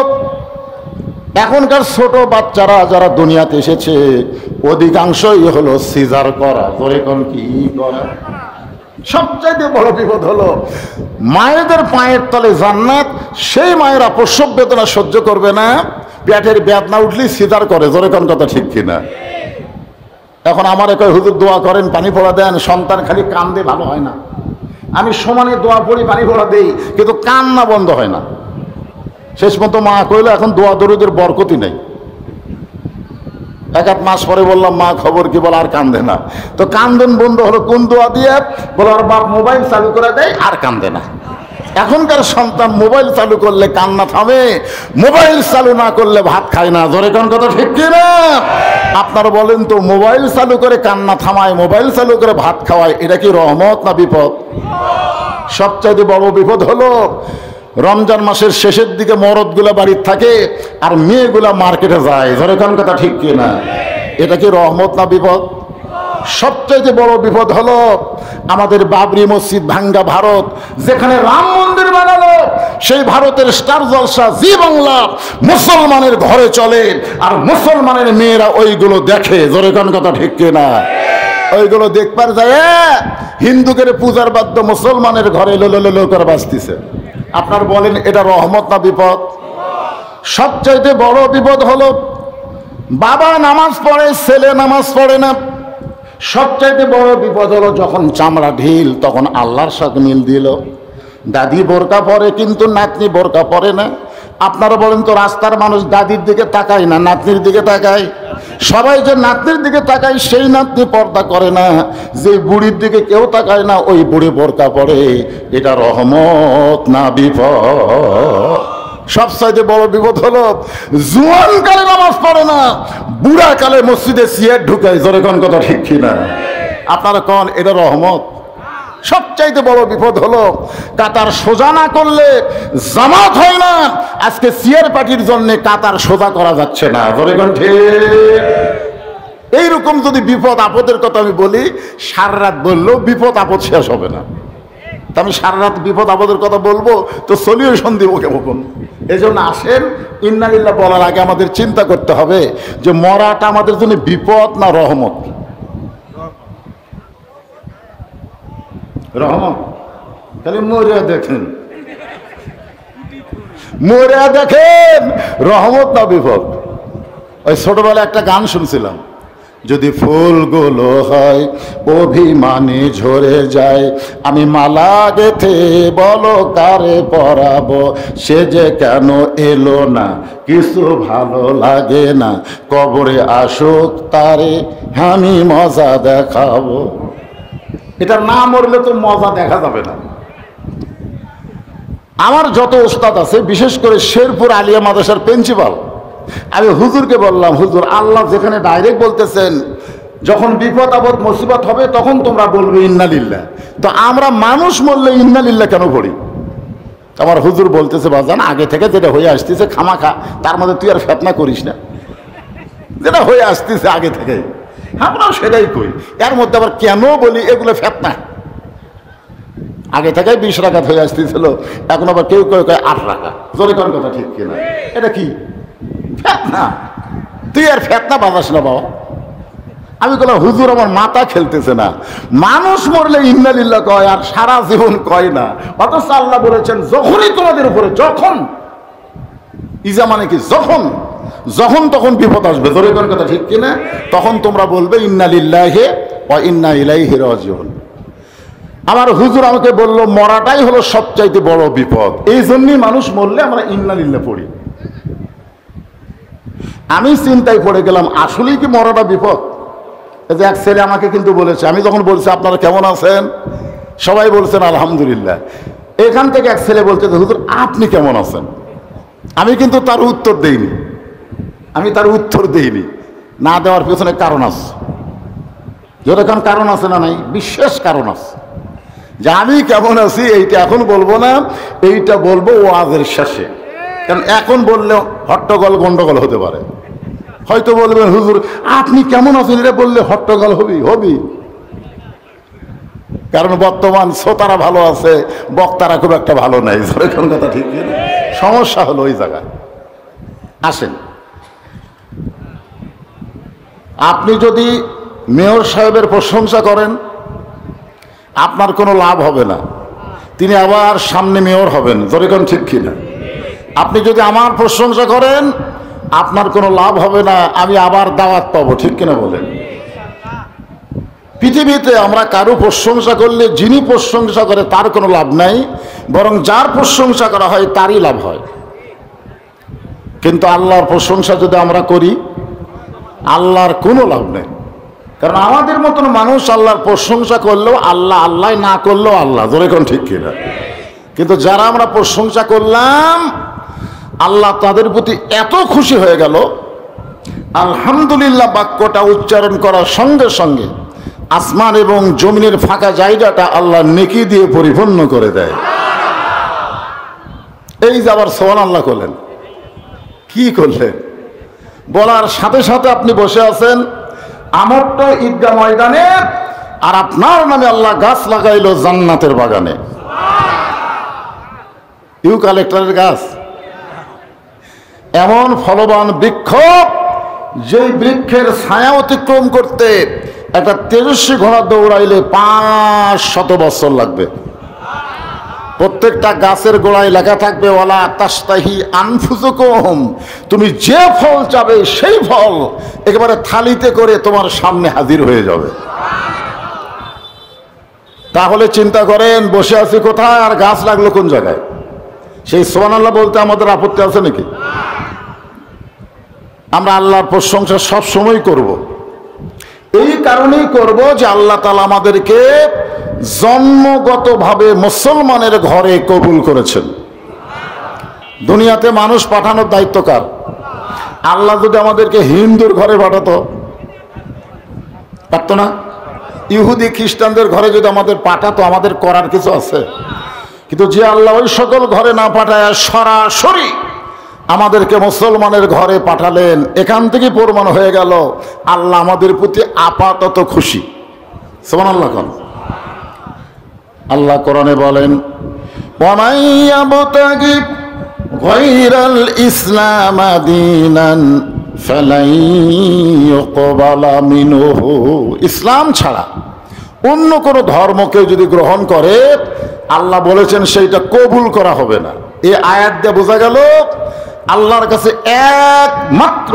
এখনকার ছোট বাচ্চারা যারা দুনিয়াতে এসেছে অধিকাংশই হলো সিজার করা। তোর এখন কি করা? সবচাইতে বড় বিপদ হলো মায়েদের পায়ের তলে জান্নাত, সেই মায়েরা প্রসব বেদনা সহ্য করবে না, পেটের বেদনা উঠলেই সিজার করে। জোরে কোন কথা ঠিক কিনা? এখন আমার কয় হুজুর দোয়া করেন, পানি পড়া দেন, সন্তান খালি কান্দে, ভালো হয় না। আমি সমানে দোয়া পড়ি, পানি পড়া দেই, কিন্তু কান্না বন্ধ হয় না। শেষ মতো মা কইলো এখন দোয়া দরুদের বরকতি নেই। এক মাস পরে বললাম মা খবর কি? বল আর কান্দে না। তো কান্দন বন্ধ হলো কোন দোয়া দিয়ে? বলো আর বাপ মোবাইল চালু করে দেয়, আর কান্দে না। এখনকার সন্তান মোবাইল চালু করলে কান্না থামে, মোবাইল চালু না করলে ভাত খায় না। ধরে কোন কথা ঠিক কিনা? আপনারা বলেন তো, মোবাইল চালু করে কান্না থামায়, মোবাইল চালু করে ভাত খাওয়ায়, এটা কি রহমত না বিপদ? সবচাইতে বড় বিপদ হলো রমজান মাসের শেষের দিকে মরদগুলা বাড়ির থাকে আর মেয়েগুলা মার্কেটে যায়। ধরে কোন কথা ঠিক কিনা? এটা কি রহমত না বিপদ? সবচাইতে বড় বিপদ হলো আমাদের বাবরি মসজিদ ভাঙ্গা ভারত, যেখানে রাম মন্দির বানালো, সেই ভারতের স্টার জলসা জি বাংলা মুসলমানের ঘরে চলে, আর মুসলমানের মেয়েরা ওইগুলো দেখে। জোরে কোন কথা ঠিক কিনা? ওইগুলো দেখবার যায় হিন্দুদের পূজার বাদ্য মুসলমানের ঘরে লো করে বাজতেছে। আপনার বলেন এটা রহমত না বিপদ? সবচাইতে বড় বিপদ হলো বাবা নামাজ পড়ে, ছেলে নামাজ পড়ে না। সবচাইতে বড় বিপদ হলো যখন চামড়া ঢিল, তখন আল্লাহর সাথে মিল দিল। দাদি বোরকা পরে কিন্তু নাতনি বোরকা পরে না। আপনারা বলেন তো, রাস্তার মানুষ দাদির দিকে তাকায় না, নাতনির দিকে তাকায়? সবাই যে নাতনির দিকে তাকায়, সেই নাতনি পর্দা করে না। যে বুড়ির দিকে কেউ তাকায় না, ওই বুড়ি বোরকা পরে। এটা রহমত না বিপদ? সবচাইতে বড় বিপদ হলো জুয়ান কালে নামাজ পড়ে না, বুড়া কালে মসজিদে সিয়ার ঢুকায়। জোরে কোন কথা ঠিক কিনা? আপনারা কোন এটা রহমত? সবচাইতে বড় বিপদ হলো কাতার সোজা না করলে জামাত হয় না। আজকে সিয়ার পার্টির জন্য কাতার সোজা করা যাচ্ছে না। জোরে কোন ঠিক? এইরকম যদি বিপদ আপদের কথা আমি বলি, সারা রাত বললেও বিপদ আপদ শেষ হবে না। তা আমি সারা রাত বিপদ আপদের কথা বলবো তো সলিউশন দিব কেমন? এই জন্য আসেন, ইন্নালিল্লাহ বলার আগে আমাদের চিন্তা করতে হবে যে মরাটা আমাদের জন্য বিপদ না রহমত? রহমত। খালি মরে দেখেন, মরে দেখেন রহমত না বিপদ? ওই ছোটবেলায় একটা গান শুনছিলাম, যদি ফুলগুলো হয় অভিমানে ঝরে যায়, আমি মালা গেথে বলো কারে পরাবো, সে যে কেন এলো না, কিছু ভালো লাগে না, কবরে আসুক তারে আমি মজা দেখাবো। এটা না মরলে তো মজা দেখা যাবে না। আমার যত ওস্তাদ আছে, বিশেষ করে শেরপুর আলিয়া মাদ্রাসার প্রিন্সিপাল, আমি হুজুরকে বললাম, হুজুর আল্লাহ যেখানে ডাইরেক্ট বলতেছেন যখন বিপদ আপদ মুসিবত হবে তখন তোমরা বলবে ইন্নালিল্লাহ, তো আমরা মানুষ মরলে ইন্নালিল্লাহ কেন পড়ি? আমার হুজুর বলতেছে, বাজান আগে থেকে যেটা হয়ে আসতেছে খামাখা, তার মধ্যে তুই আর ফেতনা করিস না। যেটা হয়ে আসতেছে আগে থেকে আমরাও সেটাই কই, এর মধ্যে আবার কেন বলি এগুলো ফেতনা? আগে থেকে 20 রাকাত হয়ে আসতেছিল, এখন আবার কেউ কেউ 8 রাকাত। জোরে কোন কথা ঠিক কিনা? এটা কি ফেতনা? তুই আর ফেতনা বাজাস না বাবা। আমি বললাম, হুজুর আমার মাথা খেলতেছে না, মানুষ মরলে ইন্নালিল্লাহ কয় আর সারা জীবন কয় না। অথচ আল্লাহ বলেছেন যখনই তোমাদের উপরে, যখন ইজা মানে কি, যখন যখন তখন বিপদ আসবে, জোরে কোন কথা ঠিক কিনা, তখন তোমরা বলবে ইন্নালিল্লাহি ওয়া ইন্না ইলাইহি রাজিউন। আমার হুজুর আমাকে বলল মরাটাই হলো সবচাইতে বড় বিপদ, এই জন্যই মানুষ মরলে আমরা ইন্নালিল্লাহ পড়ি। আমি চিন্তায় পড়ে গেলাম, আসলেই কি মরাটা বিপদ? এই যে এক ছেলে আমাকে কিন্তু বলেছে, আমি যখন বলছি আপনারা কেমন আছেন, সবাই বলছেন আলহামদুলিল্লাহ। এখান থেকে এক ছেলে বলছে, হুজুর আপনি কেমন আছেন? আমি কিন্তু তার উত্তর দেইনি, না দেওয়ার পেছনে কারণ আছে। যেরকম কারণ আছে না নাই, বিশেষ কারণ আছে। যে আমি কেমন আছি এইটা এখন বলবো না, এইটা বলবো ওয়াজের শেষে। কারণ এখন বললেও হট্টগোল গন্ডগোল হতে পারে। হয়তো বলবেন হুজুর আপনি কেমন আছেন, এটা বললে হট্টগোল হবি। কারণ বর্তমান শ্রোতারা ভালো আছে, বক্তারা খুব একটা ভালো নাই। কোন কথা ঠিক না? সমস্যা হলো ওই জায়গায়। আসেন আপনি যদি মেয়র সাহেবের প্রশংসা করেন আপনার কোনো লাভ হবে না, তিনি আবার সামনে মেয়র হবেন, যেরকম ঠিক কিনা? আপনি যদি আমার প্রশংসা করেন আপনার কোনো লাভ হবে না, আমি আবার দাওয়াত পাবো, ঠিক কিনা বলেন? পৃথিবীতে আমরা কারো প্রশংসা করলে যিনি প্রশংসা করে তার কোনো লাভ নাই, বরং যার প্রশংসা করা হয় তারই লাভ হয়। কিন্তু আল্লাহর প্রশংসা যদি আমরা করি আল্লাহর কোনো লাভ নেই, কারণ আমাদের মতন মানুষ আল্লাহর প্রশংসা করলেও আল্লাহ, আল্লাহ না করলেও আল্লাহ, যেরকম ঠিক কিনা? কিন্তু যারা আমরা প্রশংসা করলাম আল্লাহ তাদের প্রতি এত খুশি হয়ে গেল, আলহামদুলিল্লাহ বাক্যটা উচ্চারণ করার সঙ্গে সঙ্গে আসমান এবং জমিনের ফাঁকা জায়গাটা আল্লাহ নেকি দিয়ে পরিপূর্ণ করে দেয়। এই যে আবার সুবহানাল্লাহ করলেন, কি করলেন? বলার সাথে সাথে আপনি বসে আছেন আমট্ট ঈদগাহ ময়দানে, আর আপনার নামে আল্লাহ গাছ লাগাইলো জান্নাতের বাগানে। ইউক্যালিপটাসের গাছ, এমন ফলবান বৃক্ষ যেই বৃক্ষের ছায়া অতিক্রম করতে একটা তেজস্বী ঘোড়া দৌড়াইলে 500 বছর লাগবে। প্রত্যেকটা গাছের গোড়ায় লেখা থাকবে ওয়ালা তাস্তাহি আনফুসুকুম, তুমি যে ফল চাবে সেই ফল একেবারে থালিতে করে তোমার সামনে হাজির হয়ে যাবে। তাহলে চিন্তা করেন বসে আছি কোথায় আর গাছ লাগলো কোন জায়গায়? সেই সুবহানাল্লাহ বলতে আমাদের আপত্তি আছে নাকি? আমরা আল্লাহর প্রশংসা সব সময় করব, এই কারণেই করব যে আল্লাহ তাআলা আমাদেরকে জন্মগতভাবে মুসলমানের ঘরে কবুল করেছেন। দুনিয়াতে মানুষ পাঠানোর দায়িত্ব কার? আল্লাহ যদি আমাদেরকে হিন্দুর ঘরে পাঠাতো, পারতো না? ইহুদি খ্রিস্টানদের ঘরে যদি আমাদের পাঠাতো আমাদের করার কিছু আছে? কিন্তু যে আল্লাহ ওই সকল ঘরে না পাঠায় সরাসরি আমাদেরকে মুসলমানের ঘরে পাঠালেন, এখান থেকে প্রমাণ হয়ে গেল আল্লাহ আমাদের প্রতি আপাতত খুশি। সুবহানাল্লাহ। আল্লাহ কোরআনে বলেন ওয়ামান ইয়াবতাগি গায়রাল ইসলাম দীনান ফালাই ইউকবালা মিনহু, ইসলাম ছাড়া অন্য কোনো ধর্মকে যদি গ্রহণ করে আল্লাহ বলেছেন সেইটা কবুল করা হবে না। এই আয়াত দিয়ে বোঝা গেল আল্লাহর কাছে একমাত্র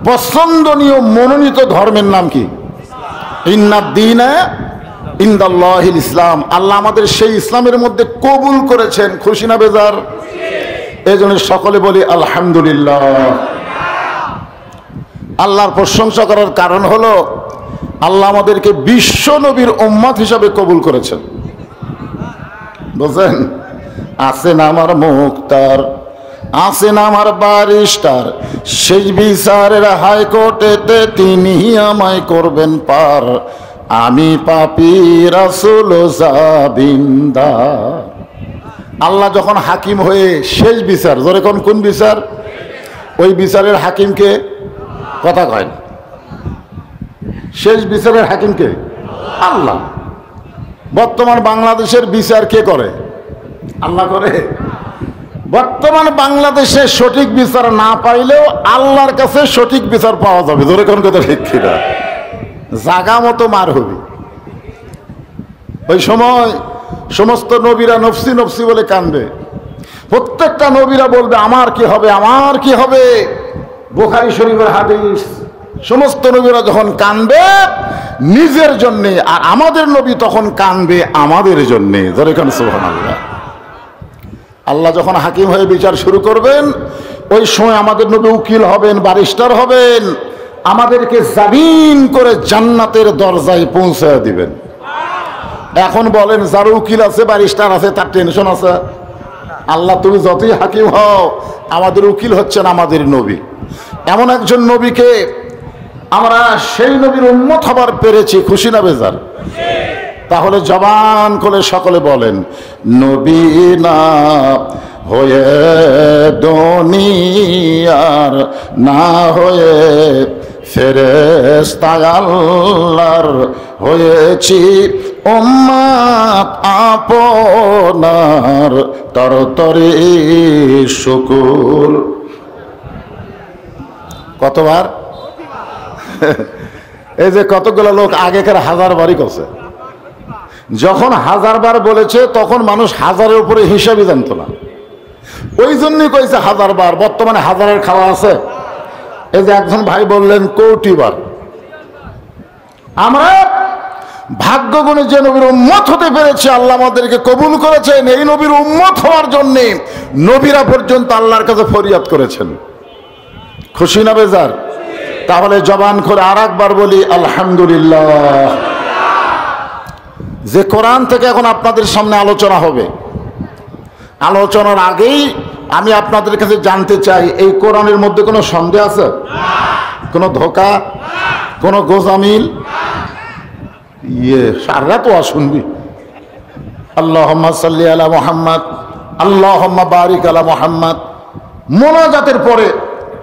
পছন্দনীয় মনোনীত ধর্মের নাম কি? ইন্নাদ দীনা ইনদাল্লাহিল ইসলাম। আল্লাহ আমাদের সেই ইসলামের মধ্যে কবুল করেছেন, খুশি না বেজার? এই জন্য সকলে বলি আলহামদুলিল্লাহ। আল্লাহর প্রশংসা করার কারণ হলো আল্লাহ আমাদেরকে বিশ্ব নবীর উম্মত হিসাবে কবুল করেছেন। বুঝলেন? আছেন আমার মুক্তার, আছেন আমার বারিস্টার, সেই বিচারের হাইকোর্টেতে তিনি আমায় করবেন পার, আমি পাপী রাসূল জাবিন্দার। আল্লাহ যখন হাকিম হয়ে শেষ বিচার, জোরে কোন বিচার? ওই বিচারের হাকিমকে কথা কয় না, শেষ বিচারের হাকিমকে আল্লাহ। বর্তমান বাংলাদেশের বিচার কে করে? আল্লাহ করে। বর্তমান বাংলাদেশে সঠিক বিচার না পাইলেও আল্লাহর কাছে সঠিক বিচার পাওয়া যাবে, জোরে কোন কথা ঠিক কিনা? জাগা মতো মার হবে। ওই সময় সমস্ত নবীরা নফসি নফসি বলে কাঁদবে, প্রত্যেকটা নবীরা বলবে আমার কি হবে, আমার কি হবে। বুখারী শরীফের হাদিস, সমস্ত নবীরা যখন কাঁদবে নিজের জন্য, আর আমাদের নবী তখন কাঁদবে আমাদের জন্য। যেরকম সুবহানাল্লাহ। আল্লাহ যখন হাকিম হয়ে বিচার শুরু করবেন ওই সময় আমাদের নবী উকিল হবেন, ব্যারিস্টার হবেন, আমাদেরকে জামিন করে জান্নাতের দরজায় পৌঁছে দিবেন। এখন বলেন যার উকিল আছে ব্যারিস্টার আছে তার টেনশন আছে? আল্লাহ তুমি যতই হাকিম হও আমাদের উকিল হচ্ছেন আমাদের নবী। এমন একজন নবীকে আমরা সেই নবীর উম্মত হবার পেরেছি, খুশি না বেজার? তাহলে জবান করে সকলে বলেন নবী না হয়ে দুনিয়ার, না হয়ে ফেরেশতা আল্লাহর হয়েছি উম্মত আপনার, তরতরি শুকুর। কতবার? এই যে কতগুলো লোক আগেকার 1000 বারই করছে, যখন 1000 বার বলেছে তখন মানুষ 1000-এর উপরে হিসাবই জানতো না, ওই জন্যই কইছে 1000 বার। বর্তমানে 1000-এর খাওয়া আছে। এই যে একজন ভাই বললেন কোটি বার। আমরা ভাগ্য গুণে যে নবীর উম্মত হতে পেরেছি, আল্লাহ আমাদেরকে কবুল করেছেন। এই নবীর উম্মত হওয়ার জন্য নবীরা পর্যন্ত আল্লাহর কাছে ফরিয়াদ করেছেন। খুশি না বেজার? তাহলে জবান করে আর একবার বলি আলহামদুলিল্লাহ। যে কোরআন থেকে এখন আপনাদের সামনে আলোচনা হবে, আলোচনার আগেই আমি আপনাদের কাছে জানতে চাই, এই কোরআনের মধ্যে কোনো সন্দেহ আছে? কোনো ধোঁকা, কোনো গোজামিল? সারা তো শুনবি আল্লাহুম্মা সাল্লি আলা মুহাম্মদ, আল্লাহুম্মা বারিক আলা মুহাম্মদ। মোনাজাতের পরে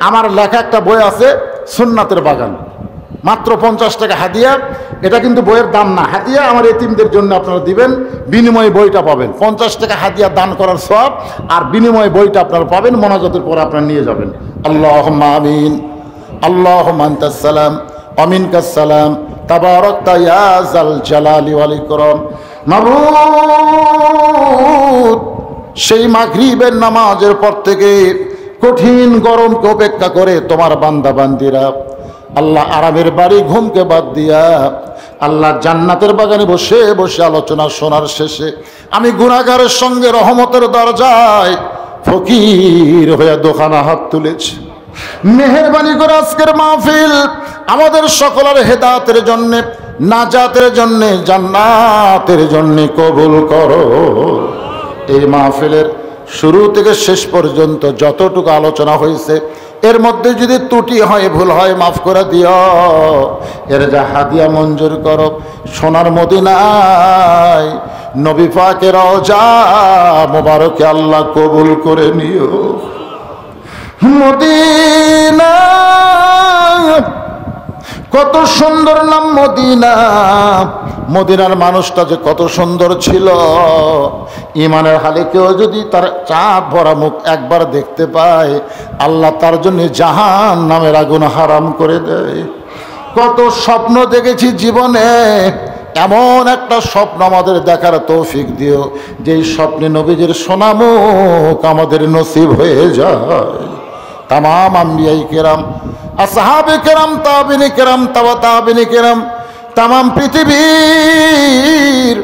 আমার লেখা একটা বই আছে, সুন্নাতের বাগান, মাত্র 50 টাকা হাদিয়া। এটা কিন্তু বইয়ের দাম না, হাদিয়া আমার এতিমদের জন্য আপনারা দিবেন, বিনিময়ে বইটা পাবেন। 50 টাকা হাদিয়া দান করার সওয়াব, আর বিনিময়ে বইটা আপনারা পাবেন। মোনাজাতের পরে আপনারা নিয়ে যাবেন। আল্লাহুম্মা আমিন, আল্লাহুম্মা আনতাস সালাম ওয়া মিনকাস সালাম, তাবারাকতা ইয়া যাল জালালি ওয়াল ইকরাম। মাবুদ, সেই মাগরিবের নামাজের পর থেকে কঠিন গরমকে উপেক্ষা করে তোমার বান্দা বান্দিরা আল্লাহ আরামের বাড়ি ঘুমকে বাদ দিয়া আল্লাহ জান্নাতের বাগানে বসে বসে আলোচনা শোনার শেষে আমি গুনাহগারের সঙ্গে রহমতের দরজায় ফকির হয়ে দোকানা হাত তুলেছি। মেহেরবানি করে আজকের মাহফিল আমাদের সকলের হেদায়েতের জন্য, নাজাতের জন্য, জান্নাতের জন্য কবুল করো। এই মাহফিলের শুরু থেকে শেষ পর্যন্ত যতটুকু আলোচনা হয়েছে, এর মধ্যে যদি ত্রুটি হয়, ভুল হয়, মাফ করে দিও। এর যা হাদিয়া মঞ্জুর করো, সোনার মদিনায় নবী পাকের রওজা মোবারকে আল্লাহ কবুল করে নিও। মদিনা কত সুন্দর নাম মদিনা। মদিনার মানুষটা যে কত সুন্দর ছিল, ইমানের হালে কেউ যদি তার চাঁদ ভরা মুখ একবার দেখতে পায়, আল্লাহ তার জন্য জাহান্নামের আগুন হারাম করে দেয়। কত স্বপ্ন দেখেছি জীবনে, এমন একটা স্বপ্ন আমাদের দেখার তৌফিক দিও যেই স্বপ্নে নবীজির সোনা মুখ আমাদের নসিব হয়ে যায়। তামাম আম্বিয়াই কেরাম, আসহাবে কেরাম, তাবিনে কেরাম, তাবিনে কেরাম, তামাম পৃথিবীর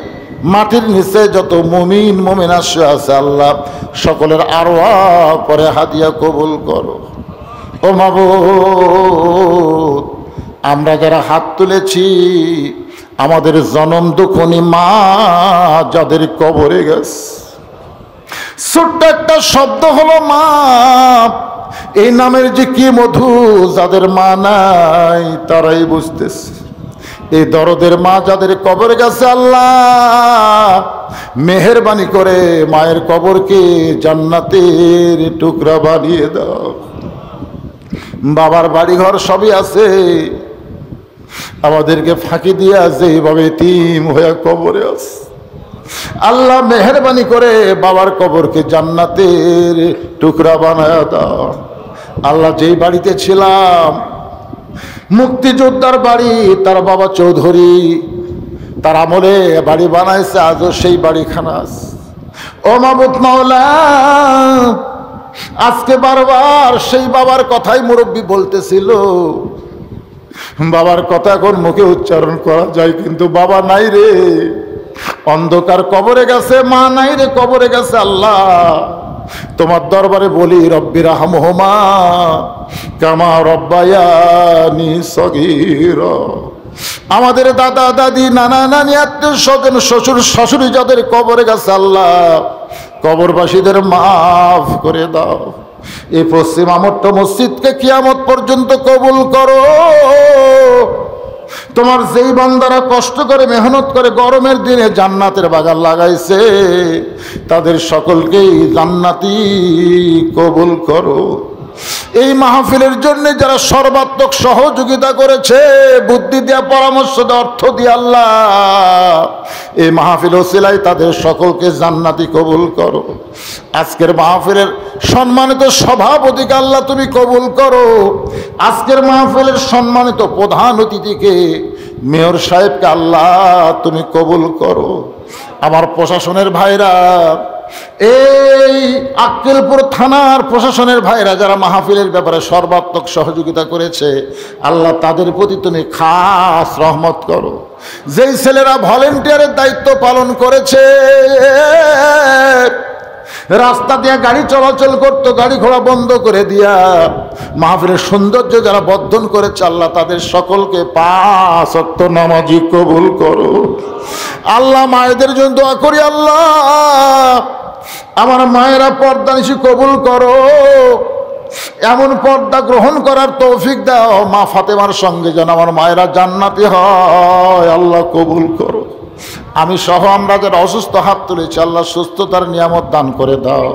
মাটির নিচে যত মুমিন মুমিনা আছে, আল্লাহ সকলের আরওয়াহ পরে হাদিয়া কবুল করো। ও মাবুদ, আমরা যারা হাত তুলেছি, আমাদের জনম দুঃখনী মা যাদের কবরে গেছে, ছোট্ট একটা শব্দ হলো মা। এই নামের যে কি মধু, যাদের মা নাই তারাই বুঝতেছে। এই দরদের মা যাদের কবর গেছে, আল্লাহ মেহেরবানি করে মায়ের কবরকে জান্নাতের টুকরা বানিয়ে দাও। বাবার বাড়িঘর সবই আছে, আমাদেরকে ফাঁকি দিয়ে আছে, এইভাবে এতিম হয়ে কবরে আছে। আল্লাহ মেহেরবানি করে বাবার কবরকে জান্নাতের টুকরা বানায় দাও। আল্লাহ যেই বাড়িতে ছিলাম, মুক্তিযোদ্ধার বাড়ি, তার বাবা চৌধুরী তার আমলে বাড়ি বানাইছে, আজও সেই বাড়িখানা আছে। ও মাবুদ মাওলা, আজকে বারবার সেই বাবার কথাই মুরব্বী বলতেছিল। বাবার কথা এখন মুখে উচ্চারণ করা যায়, কিন্তু বাবা নাই রে, অন্ধকার কবরে গেছে, মা নাই রে, কবরে গেছে। আল্লাহ তোমার দরবারে বলি, রব্বির রাহমহুমা কামা রব্বায়ানি সগীরা। আমাদের দাদা দাদি, নানা নানি, আত্মীয় স্বজন, শ্বশুর শাশুড়ি যাদের কবরে গেছে, আল্লাহ কবরবাসীদের মাফ করে দাও। এই পশ্চিম আমট্ট মসজিদকে কিয়ামত পর্যন্ত কবুল করো। তোমার যেই বান্দারা কষ্ট করে মেহনত করে গরমের দিনে জান্নাতের বাগান লাগাইছে, তাদের সকলকেই জান্নাতি কবুল করো। এই মাহফিলের জন্য যারা সর্বাত্মক সহযোগিতা করেছে, বুদ্ধি দিয়া, পরামর্শ দিয়ে, অর্থ দিয়ে, আল্লাহ এই মাহফিল ওসিলায় তাদের সকলকে জান্নাতি কবুল করো। আজকের মাহফিলের সম্মানিত সভাপতিকে আল্লাহ তুমি কবুল করো। আজকের মাহফিলের সম্মানিত প্রধান অতিথিকে, মেয়র সাহেবকে আল্লাহ তুমি কবুল করো। আমার প্রশাসনের ভাইরা, এই আক্কেলপুর থানার প্রশাসনের ভাইরা যারা মাহফিলের ব্যাপারে সর্বাত্মক সহযোগিতা করেছে, আল্লাহ তাদের প্রতি তুমি খাস রহমত করো। যেই ছেলেরা ভলেন্টিয়ারের দায়িত্ব পালন করেছে, রাস্তা দিয়ে গাড়ি চলাচল করতো, গাড়ি ঘোড়া বন্ধ করে দিয়া মাহফিলের সৌন্দর্য যারা বর্ধন করেছে, আল্লাহ তাদের সকলকে 5 ওয়াক্ত নামাজি কবুল করো। আল্লাহ মায়েদের জন্য দোয়া করি, আল্লাহ আমার মায়েরা পর্দা নিশি কবুল করো, এমন পর্দা গ্রহণ করার তৌফিক দাও। মা ফাতেমার সঙ্গে যেন আমার মায়েরা জান্নাতি হয়, আল্লাহ কবুল করো। আমি সহ আমরা যারা অসুস্থ হাত তুলেছি, আল্লাহ সুস্থতার নিয়ামত দান করে দাও।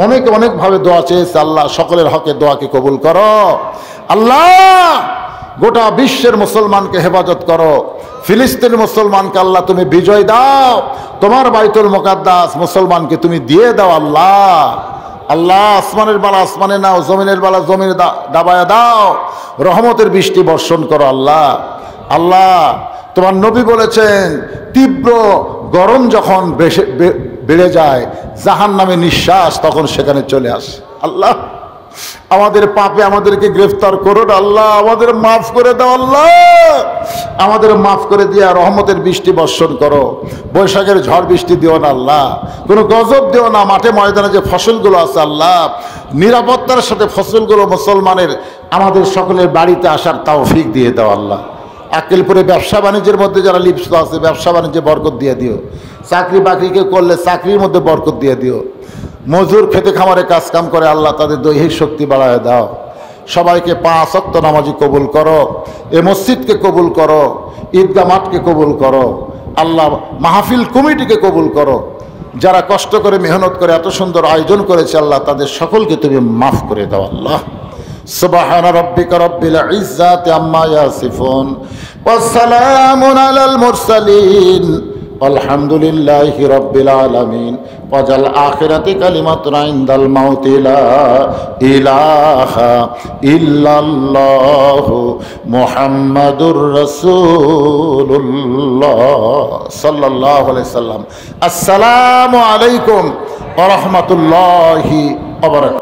অনেকভাবে দোয়া চেয়েছে, আল্লাহ সকলের হকে দোয়াকে কবুল করো। আল্লাহ গোটা বিশ্বের মুসলমানকে হেফাজত করো। ফিলিস্তিন মুসলমানকে আল্লাহ তুমি বিজয় দাও। তোমার বাইতুল মুকাদ্দাস মুসলমানকে তুমি দিয়ে দাও। আল্লাহ আসমানের বালা আসমানে নাও, জমিনের বালা জমিনে দাবায়া দাও। রহমতের বৃষ্টি বর্ষণ করো। আল্লাহ তোমার নবী বলেছেন, তীব্র গরম যখন বেড়ে যায়, জাহান্নামে নিঃশ্বাস তখন সেখানে চলে আসে। আল্লাহ আমাদের পাপে আমাদেরকে গ্রেফতার করো না, আল্লাহ আমাদের মাফ করে দাও। আল্লাহ আমাদের মাফ করে দিয়া রহমতের বৃষ্টি বর্ষণ করো। বৈশাখের ঝড় বৃষ্টি দিও না আল্লাহ, কোনো গজব দিও না। মাঠে ময়দানে যে ফসলগুলো আছে, আল্লাহ নিরাপত্তার সাথে ফসলগুলো মুসলমানের আমাদের সকলের বাড়িতে আসার তৌফিক দিয়ে দাও। আল্লাহ আক্কেলপুরে ব্যবসা বাণিজ্যের মধ্যে যারা লিপ্ত আছে, ব্যবসা বাণিজ্যে বরকত দিয়ে দিও। চাকরি বাকরিকে করলে চাকরির মধ্যে বরকত দিয়ে দিও। মজুর খেতে খামারে কাজ কাম করে, আল্লাহ তাদের দৈহিক শক্তি বাড়ায় দাও। সবাইকে 5 ওয়াক্ত নামাজি কবুল করো। এ মসজিদকে কবুল করো, ঈদগাহ মাঠকে কবুল করো। আল্লাহ মাহফিল কমিটিকে কবুল করো। যারা কষ্ট করে মেহনত করে এত সুন্দর আয়োজন করেছে, আল্লাহ তাদের সকলকে তুমি মাফ করে দাও। আল্লাহ সুবহানা রাব্বিকা রাব্বিল ইজ্জাতি আম্মা ইয়াসিফুন ওয়া সালামুন আলাল মুরসালিন আলহামদুলিল্লাহি রাব্বিল আলামিন। ওয়াজাল আখিরাতি কালিমাতুন ইনদাল মাউতি লা ইলাহা ইল্লাল্লাহু মুহাম্মাদুর রাসূলুল্লাহ সাল্লাল্লাহু আলাইহি সাল্লাম। আসসালামু আলাইকুম ওয়া রাহমাতুল্লাহি ওয়া বারাকাতুহু।